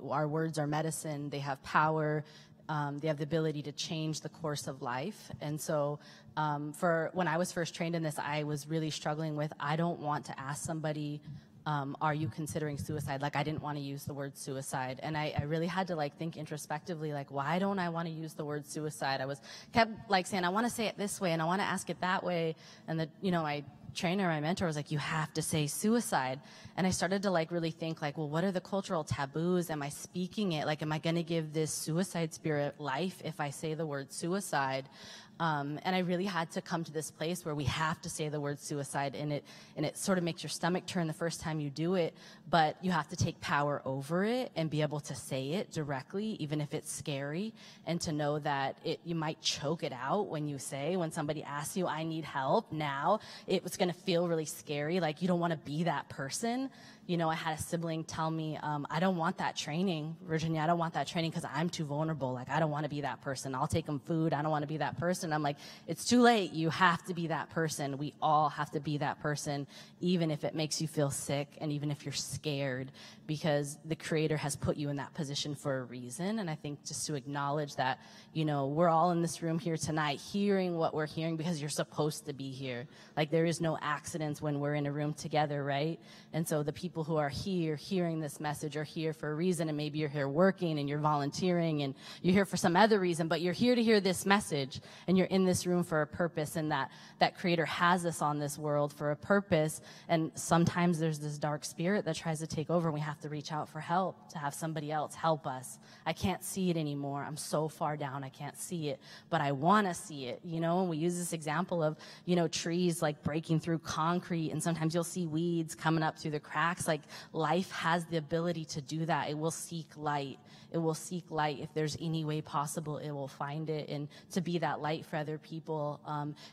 Our words are medicine. They have power. They have the ability to change the course of life. And so when I was first trained in this, I was really struggling with, I don't want to ask somebody, are you considering suicide? Like, I didn't want to use the word suicide. And I really had to think introspectively, why don't I want to use the word suicide? I kept saying, I want to say it this way and I want to ask it that way. And I trainer, my mentor, was like, you have to say suicide. And I started to like really think like, well, what are the cultural taboos? Am I speaking it? Like, am I going to give this suicide spirit life if I say the word suicide? And I really had to come to this place where we have to say the word suicide, and it sort of makes your stomach turn the first time you do it, but you have to take power over it and be able to say it directly, even if it's scary, and to know that you might choke it out when somebody asks you, I need help now, it's going to feel really scary, like you don't want to be that person. You know, I had a sibling tell me, I don't want that training, Virginia, I don't want that training because I'm too vulnerable. Like, I don't want to be that person. I'll take them food. I don't want to be that person. I'm like, it's too late. You have to be that person. We all have to be that person, even if it makes you feel sick and even if you're scared, because the Creator has put you in that position for a reason. And I think just to acknowledge that, you know, we're all in this room here tonight hearing what we're hearing because you're supposed to be here. Like, there is no accidents when we're in a room together, right? And so the people who are here hearing this message are here for a reason, and maybe you're here working and you're volunteering and you're here for some other reason, but you're here to hear this message, and you're in this room for a purpose, and that Creator has us on this world for a purpose. And sometimes there's this dark spirit that tries to take over, and we have to reach out for help, to have somebody else help us. I can't see it anymore. I'm so far down, I can't see it, but I want to see it, you know? And we use this example of, you know, trees like breaking through concrete, and sometimes you'll see weeds coming up through the cracks. Like, life has the ability to do that. It will seek light. It will seek light. If there's any way possible, it will find it, and to be that light for other people,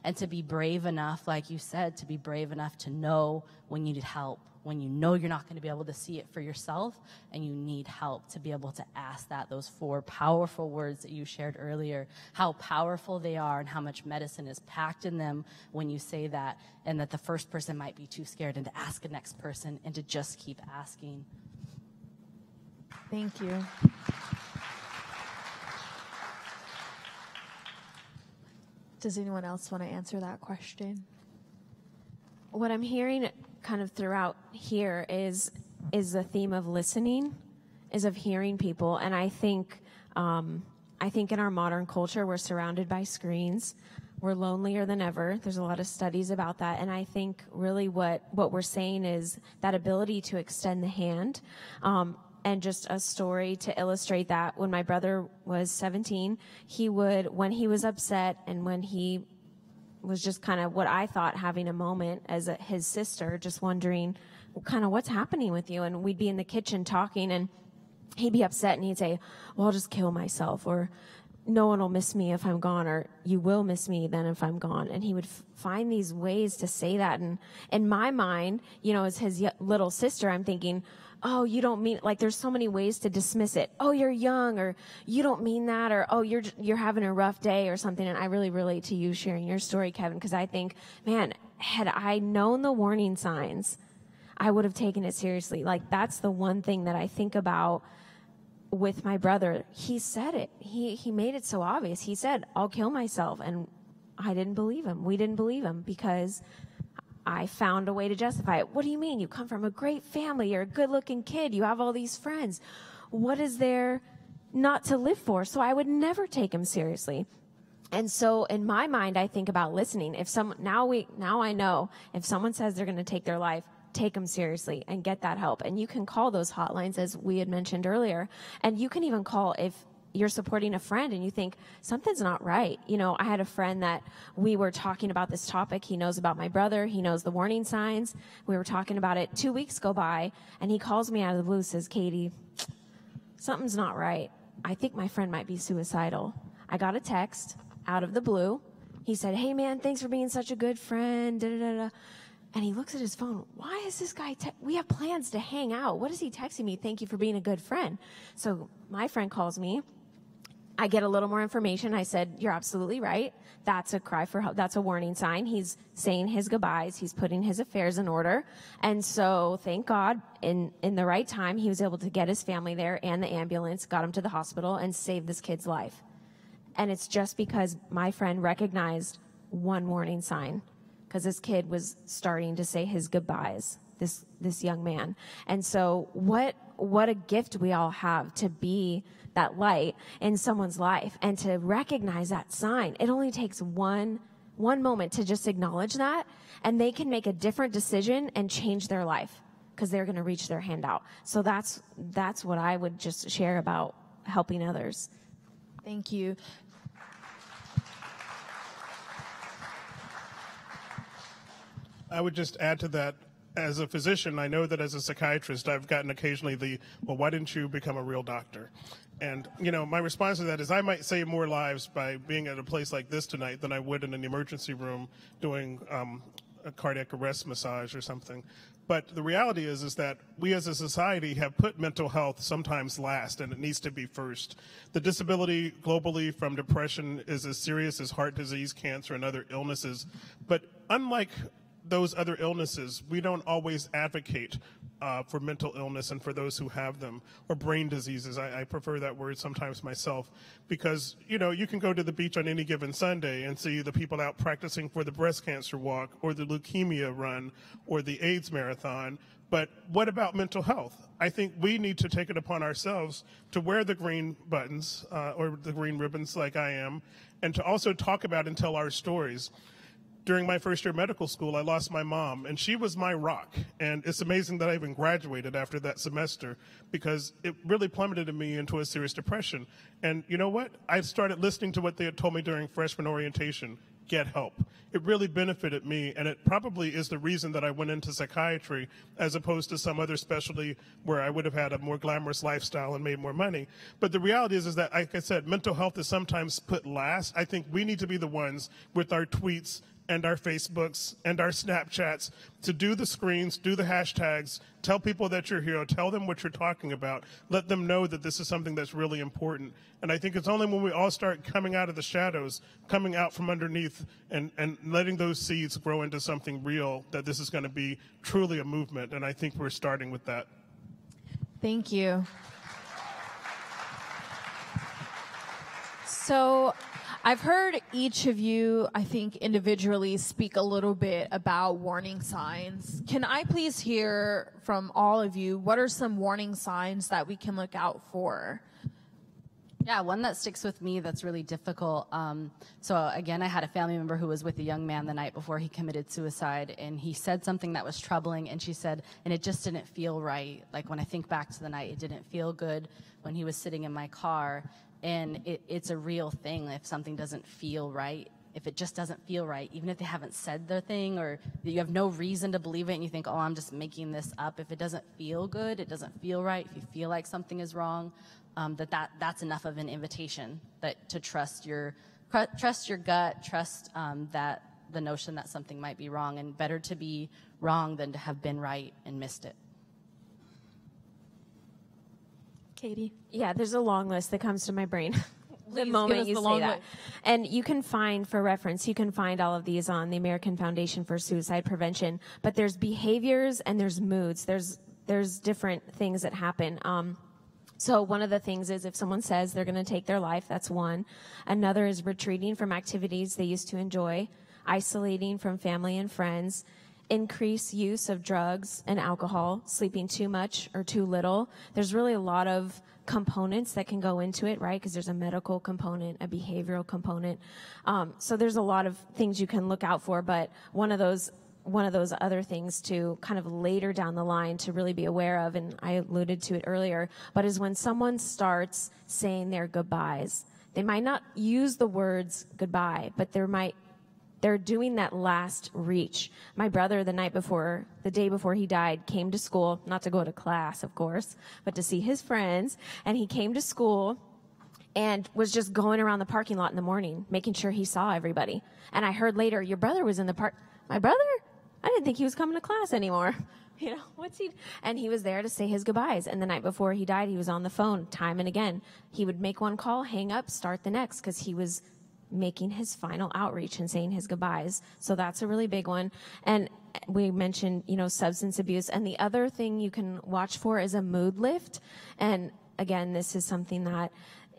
and to be brave enough, like you said, to be brave enough to know when you need help, when you know you're not going to be able to see it for yourself and you need help, to be able to ask that. Those 4 powerful words that you shared earlier, how powerful they are and how much medicine is packed in them when you say that, and that the first person might be too scared, and to ask the next person and to just keep asking. Thank you. Does anyone else want to answer that question? What I'm hearing kind of throughout here is the theme of listening, is of hearing people. And I think in our modern culture, we're surrounded by screens. We're lonelier than ever. There's a lot of studies about that. And I think really what we're saying is that ability to extend the hand. And just a story to illustrate that, when my brother was 17, he would, when he was upset and when he was just kind of what I thought having a moment as his sister, just wondering kind of what's happening with you. And we'd be in the kitchen talking, and he'd be upset and he'd say, well, I'll just kill myself, or no one will miss me if I'm gone, or you will miss me then if I'm gone. And he would find these ways to say that. And in my mind, you know, as his little sister, I'm thinking, oh, you don't mean, like, there's so many ways to dismiss it. Oh, you're young, or you don't mean that, or oh, you're having a rough day or something. And I really relate to you sharing your story, Kevin, because I think, man, had I known the warning signs, I would have taken it seriously. Like, that's the one thing that I think about with my brother. He said it. He made it so obvious. He said, I'll kill myself. And I didn't believe him. We didn't believe him, because I found a way to justify it. What do you mean? You come from a great family. You're a good-looking kid. You have all these friends. What is there not to live for? So I would never take him seriously. And so in my mind, I think about listening. If someone, now I know, if someone says they're going to take their life, take them seriously and get that help. And you can call those hotlines, as we had mentioned earlier. And you can even call if you're supporting a friend and you think something's not right. You know, I had a friend that we were talking about this topic. He knows about my brother. He knows the warning signs. We were talking about it. 2 weeks go by, and he calls me out of the blue, says, Katie, something's not right. I think my friend might be suicidal. I got a text out of the blue. He said, hey man, thanks for being such a good friend. Da, da, da, da. And he looks at his phone. Why is this guy, we have plans to hang out. What is he texting me? Thank you for being a good friend. So my friend calls me. I get a little more information. I said, you're absolutely right. That's a cry for help. That's a warning sign. He's saying his goodbyes. He's putting his affairs in order. And so thank God in the right time, he was able to get his family there and the ambulance, got him to the hospital, and saved this kid's life. And it's just because my friend recognized one warning sign, because this kid was starting to say his goodbyes, this young man. And so what a gift we all have to be that light in someone's life and to recognize that sign. It only takes one one moment to just acknowledge that, and they can make a different decision and change their life because they're going to reach their hand out. So that's what I would just share about helping others. Thank you. I would just add to that, as a physician, I know that as a psychiatrist, I've gotten occasionally well, why didn't you become a real doctor? And, my response to that is I might save more lives by being at a place like this tonight than I would in an emergency room doing a cardiac arrest massage or something. But the reality is that we as a society have put mental health sometimes last, and it needs to be first. The disability globally from depression is as serious as heart disease, cancer, and other illnesses. But unlike those other illnesses, we don't always advocate for mental illness and for those who have them, or brain diseases. I prefer that word sometimes myself, because you can go to the beach on any given Sunday and see the people out practicing for the breast cancer walk or the leukemia run or the AIDS marathon. But what about mental health? I think we need to take it upon ourselves to wear the green buttons or the green ribbons like I am, and to also talk about and tell our stories. During my first year of medical school, I lost my mom, and she was my rock. And it's amazing that I even graduated after that semester, because it really plummeted me into a serious depression. And you know what? I started listening to what they had told me during freshman orientation. Get help. It really benefited me, and it probably is the reason that I went into psychiatry as opposed to some other specialty where I would have had a more glamorous lifestyle and made more money. But the reality is that, like I said, mental health is sometimes put last. I think we need to be the ones with our tweets and our Facebooks and our Snapchats to do the screens, do the hashtags, tell people that you're here, tell them what you're talking about, let them know that this is something that's really important. And I think it's only when we all start coming out of the shadows, coming out from underneath, and letting those seeds grow into something real, that this is going to be truly a movement. And I think we're starting with that. Thank you. So I've heard each of you, I think, individually speak a little bit about warning signs. Can I please hear from all of you, what are some warning signs that we can look out for? Yeah, one that sticks with me that's really difficult. So again, I had a family member who was with a young man the night before he committed suicide, and he said something that was troubling, and she said, and it just didn't feel right. Like, when I think back to the night, it didn't feel good when he was sitting in my car. And it's a real thing. If something doesn't feel right, if it just doesn't feel right, even if they haven't said their thing, or you have no reason to believe it and you think, oh, I'm just making this up. If it doesn't feel good, it doesn't feel right, if you feel like something is wrong, that's enough of an invitation to trust your gut, trust that the notion that something might be wrong, and better to be wrong than to have been right and missed it. Katie? Yeah, there's a long list that comes to my brain the Please, moment you the say long that. list. And you can find, for reference, you can find all of these on the American Foundation for Suicide Prevention. But there's behaviors and there's moods. There's different things that happen. So one of the things is if someone says they're going to take their life, that's one. Another is retreating from activities they used to enjoy, isolating from family and friends, increased use of drugs and alcohol, sleeping too much or too little. There's really a lot of components that can go into it, right? Because there's a medical component, a behavioral component. So there's a lot of things you can look out for, but one of those other things to kind of later down the line to really be aware of, and I alluded to it earlier, but is when someone starts saying their goodbyes. They might not use the words goodbye, but they're doing that last reach. My brother, the day before he died, came to school, not to go to class, of course, but to see his friends. And he came to school and was just going around the parking lot in the morning, making sure he saw everybody. And I heard later, your brother was in the park. My brother? I didn't think he was coming to class anymore. And he was there to say his goodbyes. And the night before he died, he was on the phone time and again. He would make one call, hang up, start the next, because he was making his final outreach and saying his goodbyes. So that's a really big one. And we mentioned, substance abuse. And the other thing you can watch for is a mood lift. And again, this is something that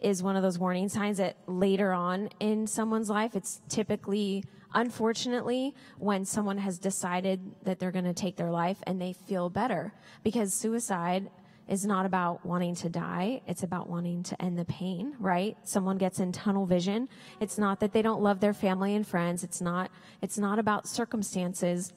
is one of those warning signs that later on in someone's life, it's typically, unfortunately, when someone has decided that they're going to take their life and they feel better. Because suicide is not about wanting to die. It's about wanting to end the pain, right? Someone gets in tunnel vision. It's not that they don't love their family and friends. It's not about circumstances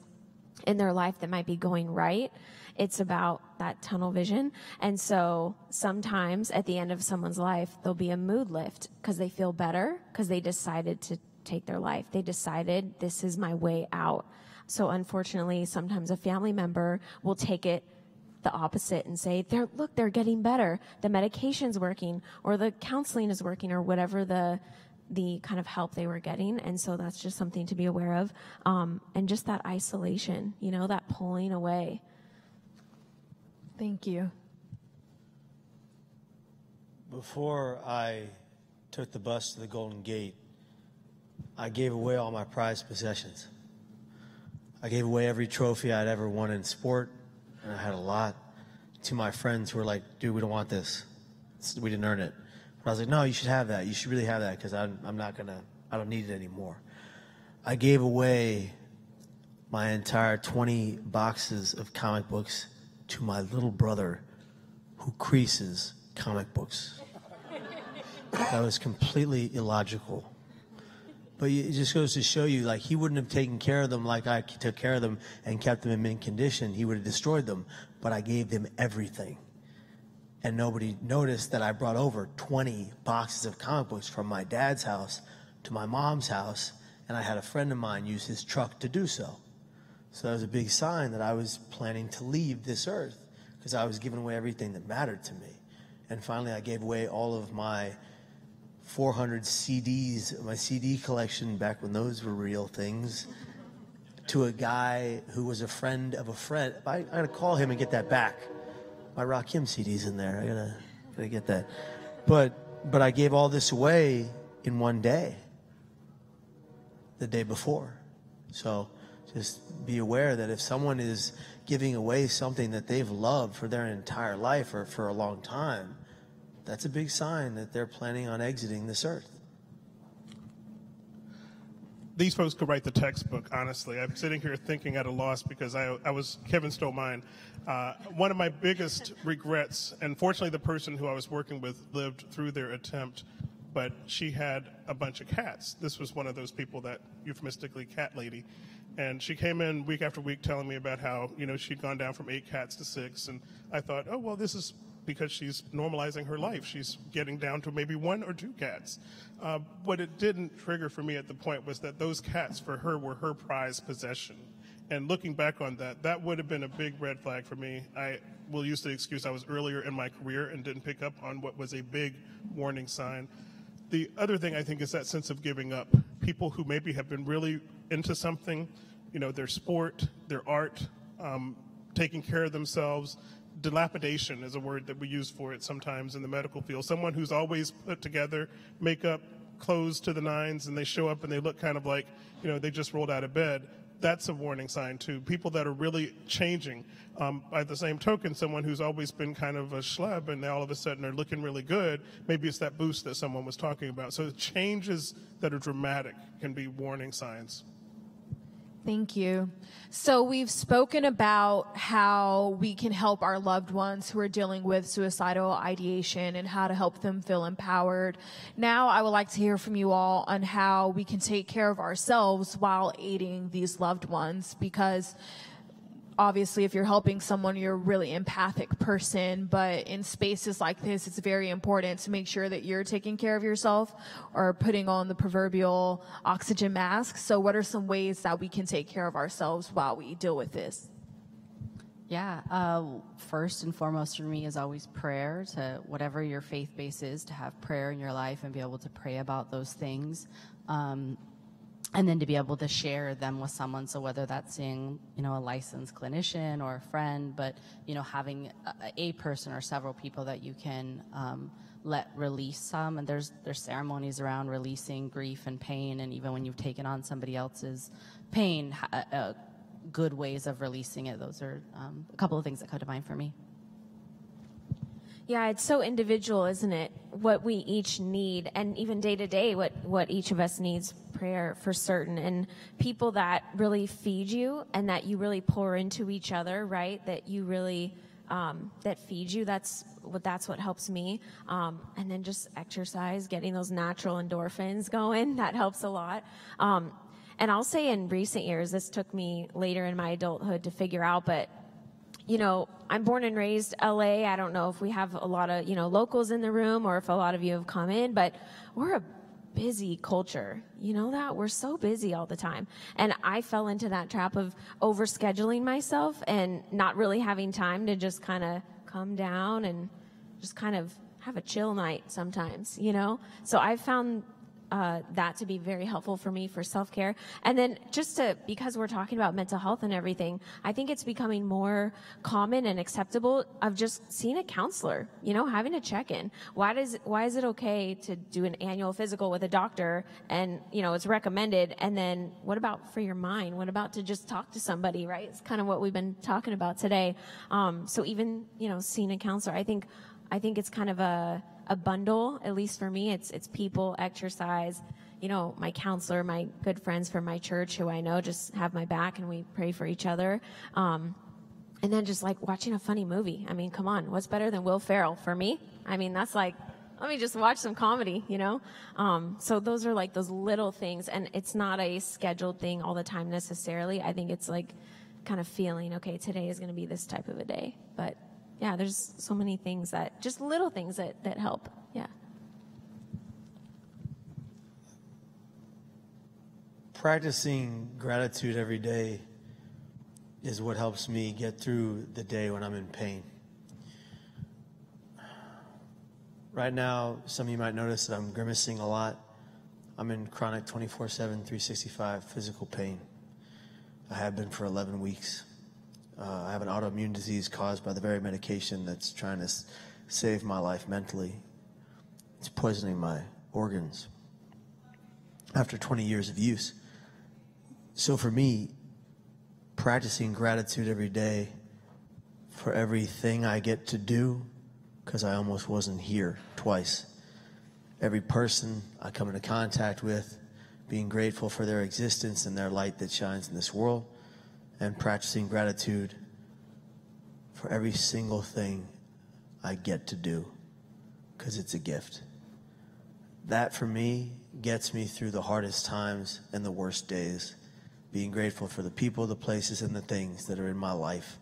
in their life that might be going right. It's about that tunnel vision. And so sometimes at the end of someone's life, there'll be a mood lift because they feel better because they decided to take their life. They decided this is my way out. So unfortunately, sometimes a family member will take it the opposite and say, look, they're getting better. The medication's working, or the counseling is working, or whatever the kind of help they were getting. And so that's just something to be aware of. And just that isolation, that pulling away. Thank you. Before I took the bus to the Golden Gate, I gave away all my prized possessions. I gave away every trophy I'd ever won in sport, and I had a lot, to my friends who were like, dude, we don't want this. We didn't earn it. But I was like, no, you should have that. You should really have that because I don't need it anymore. I gave away my entire 20 boxes of comic books to my little brother who creases comic books. That was completely illogical. But it just goes to show you, like, he wouldn't have taken care of them like I took care of them and kept them in mint condition. He would have destroyed them. But I gave them everything. And nobody noticed that I brought over 20 boxes of comic books from my dad's house to my mom's house, and I had a friend of mine use his truck to do so. So that was a big sign that I was planning to leave this earth because I was giving away everything that mattered to me. And finally, I gave away all of my 400 CDs, my CD collection back when those were real things, to a guy who was a friend of a friend. I gotta call him and get that back. My Rakim CD's in there. I gotta get that. But I gave all this away in one day, the day before. So just be aware that if someone is giving away something that they've loved for their entire life or for a long time, that's a big sign that they're planning on exiting this earth. These folks could write the textbook, honestly. I'm sitting here thinking at a loss because Kevin stole mine. One of my biggest regrets, and fortunately the person who I was working with lived through their attempt, but she had a bunch of cats. This was one of those people that euphemistically cat lady. And she came in week after week telling me about how, she'd gone down from 8 cats to 6. And I thought, oh, well, this is because she's normalizing her life. She's getting down to maybe 1 or 2 cats. What it didn't trigger for me at the point was that those cats for her were her prized possession. And looking back on that, that would have been a big red flag for me. I will use the excuse I was earlier in my career and didn't pick up on what was a big warning sign. The other thing I think is that sense of giving up. People who maybe have been really into something, their sport, their art, taking care of themselves. Dilapidation is a word that we use for it sometimes in the medical field. Someone who's always put together, makeup, clothes to the nines, and they show up and they look kind of like, they just rolled out of bed. That's a warning sign too. People that are really changing. By the same token, someone who's always been kind of a schlub and they all of a sudden are looking really good, maybe it's that boost that someone was talking about. So changes that are dramatic can be warning signs. Thank you. So we've spoken about how we can help our loved ones who are dealing with suicidal ideation and how to help them feel empowered. Now I would like to hear from you all on how we can take care of ourselves while aiding these loved ones, because obviously if you're helping someone, you're a really empathic person, but in spaces like this, it's very important to make sure that you're taking care of yourself or putting on the proverbial oxygen mask. So what are some ways that we can take care of ourselves while we deal with this? Yeah, first and foremost for me is always prayer. To whatever your faith base is, to have prayer in your life and be able to pray about those things. And then to be able to share them with someone. So whether that's seeing, a licensed clinician or a friend, but, having a person or several people that you can let release some. And there's ceremonies around releasing grief and pain. And even when you've taken on somebody else's pain, good ways of releasing it. Those are a couple of things that come to mind for me. Yeah, it's so individual, isn't it? What we each need, and even day to day, what each of us needs, prayer for certain. And people that really feed you and that you really pour into each other, right? That you really that feed you. That's what helps me. And then just exercise, getting those natural endorphins going, that helps a lot. And I'll say in recent years, this took me later in my adulthood to figure out, but you know, I'm born and raised LA. I don't know if we have a lot of, you know, locals in the room or if a lot of you have come in, but we're a busy culture. You know that? We're so busy all the time. And I fell into that trap of overscheduling myself and not really having time to just kind of come down and just kind of have a chill night sometimes, you know? So I've found that to be very helpful for me for self-care. And then because we're talking about mental health and everything, I think it's becoming more common and acceptable of just seeing a counselor, you know, having a check-in. Why is it okay to do an annual physical with a doctor and, you know, it's recommended, and then what about for your mind? What about to just talk to somebody, right? It's kind of what we've been talking about today. So even, you know, seeing a counselor, I think it's kind of a bundle, at least for me. It's people, exercise, you know, my counselor, my good friends from my church who I know just have my back and we pray for each other. And then just like watching a funny movie. I mean, come on, what's better than Will Ferrell for me? I mean, that's like, let me just watch some comedy, you know? So those are like those little things, and it's not a scheduled thing all the time necessarily. I think it's like kind of feeling, okay, today is going to be this type of a day. But yeah, there's so many things just little things that help. Yeah. Practicing gratitude every day is what helps me get through the day when I'm in pain. Right now, some of you might notice that I'm grimacing a lot. I'm in chronic 24/7, 365 physical pain. I have been for 11 weeks. I have an autoimmune disease caused by the very medication that's trying to save my life mentally. It's poisoning my organs after 20 years of use. So for me, practicing gratitude every day for everything I get to do, because I almost wasn't here twice. Every person I come into contact with, being grateful for their existence and their light that shines in this world, and practicing gratitude for every single thing I get to do, because it's a gift. That, for me, gets me through the hardest times and the worst days, being grateful for the people, the places, and the things that are in my life,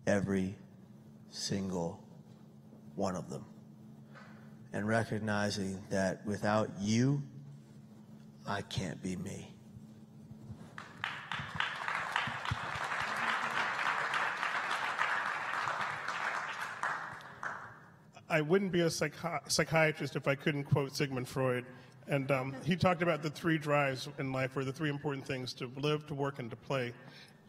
every single one of them, and recognizing that without you, I can't be me. I wouldn't be a psychiatrist if I couldn't quote Sigmund Freud. And he talked about the three drives in life, or the three important things: to live, to work, and to play,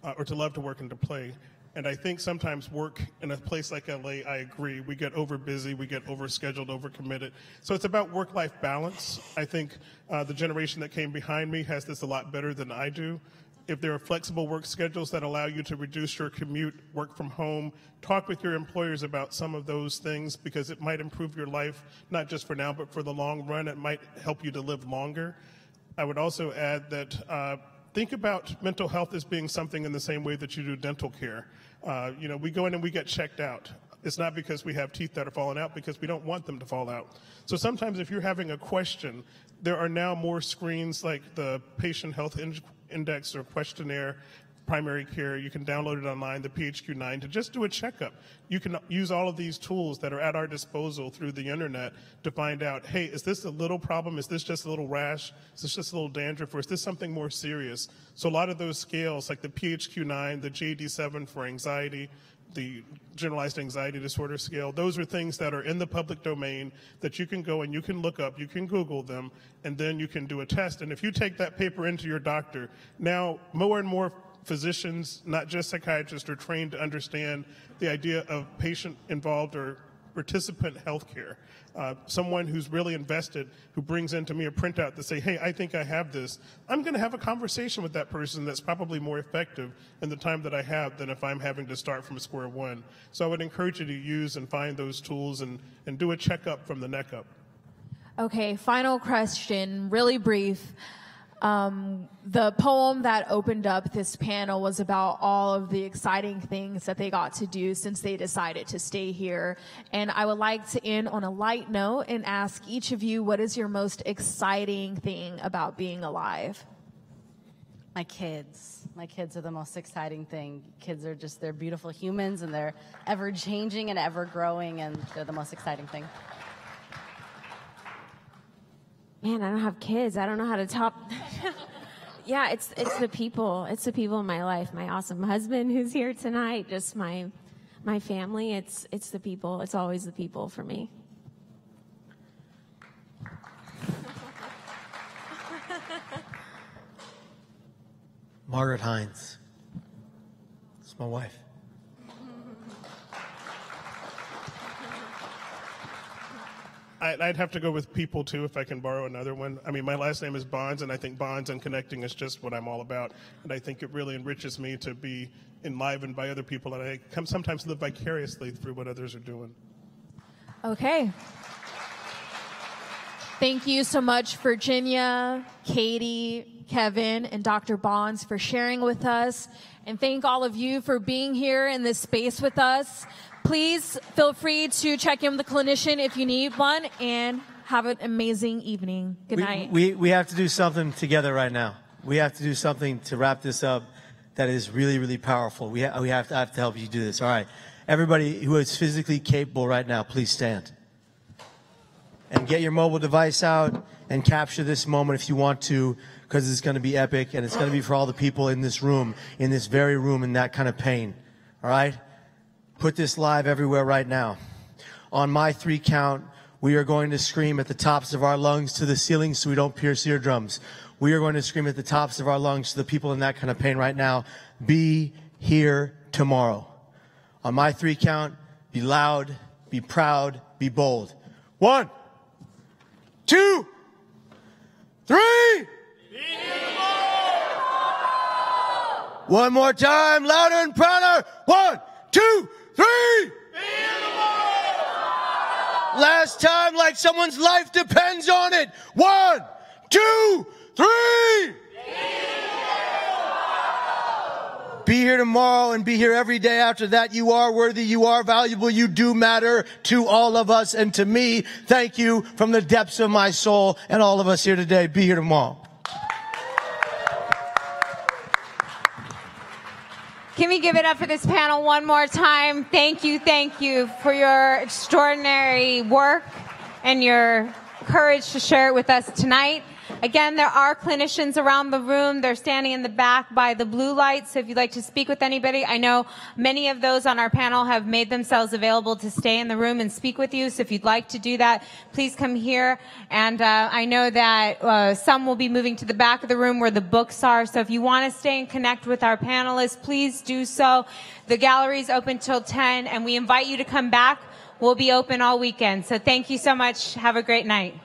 or to love, to work, and to play. And I think sometimes work in a place like LA, I agree, we get over busy, we get overscheduled, overcommitted. So it's about work-life balance. I think the generation that came behind me has this a lot better than I do. If there are flexible work schedules that allow you to reduce your commute, work from home, talk with your employers about some of those things, because it might improve your life, not just for now, but for the long run. It might help you to live longer. I would also add that think about mental health as being something in the same way that you do dental care. You know, we go in and we get checked out. It's not because we have teeth that are falling out, because we don't want them to fall out. So sometimes if you're having a question, there are now more screens like the Patient Health Index or questionnaire, primary care. You can download it online, the PHQ-9, to just do a checkup. You can use all of these tools that are at our disposal through the internet to find out, hey, is this a little problem? Is this just a little rash? Is this just a little dandruff? Or is this something more serious? So a lot of those scales, like the PHQ-9, the JD7 for anxiety, the generalized anxiety disorder scale, those are things that are in the public domain that you can go and you can look up, you can Google them, and then you can do a test. And if you take that paper into your doctor, now more and more physicians, not just psychiatrists, are trained to understand the idea of patient-involved or participant healthcare. Someone who's really invested, who brings into me a printout to say, hey, I think I have this, I'm going to have a conversation with that person that's probably more effective in the time that I have than if I'm having to start from square one. So I would encourage you to use and find those tools and do a checkup from the neck up. Okay, final question, really brief. The poem that opened up this panel was about all of the exciting things that they got to do since they decided to stay here. And I would like to end on a light note and ask each of you, what is your most exciting thing about being alive? My kids. My kids are the most exciting thing. Kids are just, they're beautiful humans, and they're ever changing and ever growing, and they're the most exciting thing. Man, I don't have kids. I don't know how to top. Yeah, it's the people. It's the people in my life. My awesome husband who's here tonight. Just my family. It's the people. It's always the people for me. Margaret Hines. It's my wife. I'd have to go with people, too, if I can borrow another one. I mean, my last name is Bonds, and I think bonds and connecting is just what I'm all about. And I think it really enriches me to be enlivened by other people, and I sometimes live vicariously through what others are doing. Okay. Thank you so much, Virginia, Katie, Kevin, and Dr. Bonds for sharing with us. And thank all of you for being here in this space with us. Please feel free to check in with a clinician if you need one, and have an amazing evening. Good night. We have to do something together right now. We have to do something to wrap this up that is really, really powerful. I have to help you do this. All right. Everybody who is physically capable right now, please stand. And get your mobile device out and capture this moment if you want to, because it's going to be epic, and it's going to be for all the people in this room, in this very room, in that kind of pain. All right? Put this live everywhere right now. On my 3 count, we are going to scream at the tops of our lungs to the ceiling so we don't pierce eardrums. We are going to scream at the tops of our lungs to the people in that kind of pain right now. Be here tomorrow. On my 3 count, be loud, be proud, be bold. 1, 2, 3. One more time, louder and prouder. 1, 2, 3. Last time, like someone's life depends on it. 1, 2, 3. Be here tomorrow and be here every day after that. You are worthy. You are valuable. You do matter to all of us and to me. Thank you from the depths of my soul and all of us here today. Be here tomorrow. Can we give it up for this panel one more time? Thank you for your extraordinary work and your courage to share it with us tonight. Again, there are clinicians around the room. They're standing in the back by the blue lights. So if you'd like to speak with anybody, I know many of those on our panel have made themselves available to stay in the room and speak with you. So if you'd like to do that, please come here. And I know that some will be moving to the back of the room where the books are. So if you want to stay and connect with our panelists, please do so. The gallery is open till 10, and we invite you to come back. We'll be open all weekend. So thank you so much. Have a great night.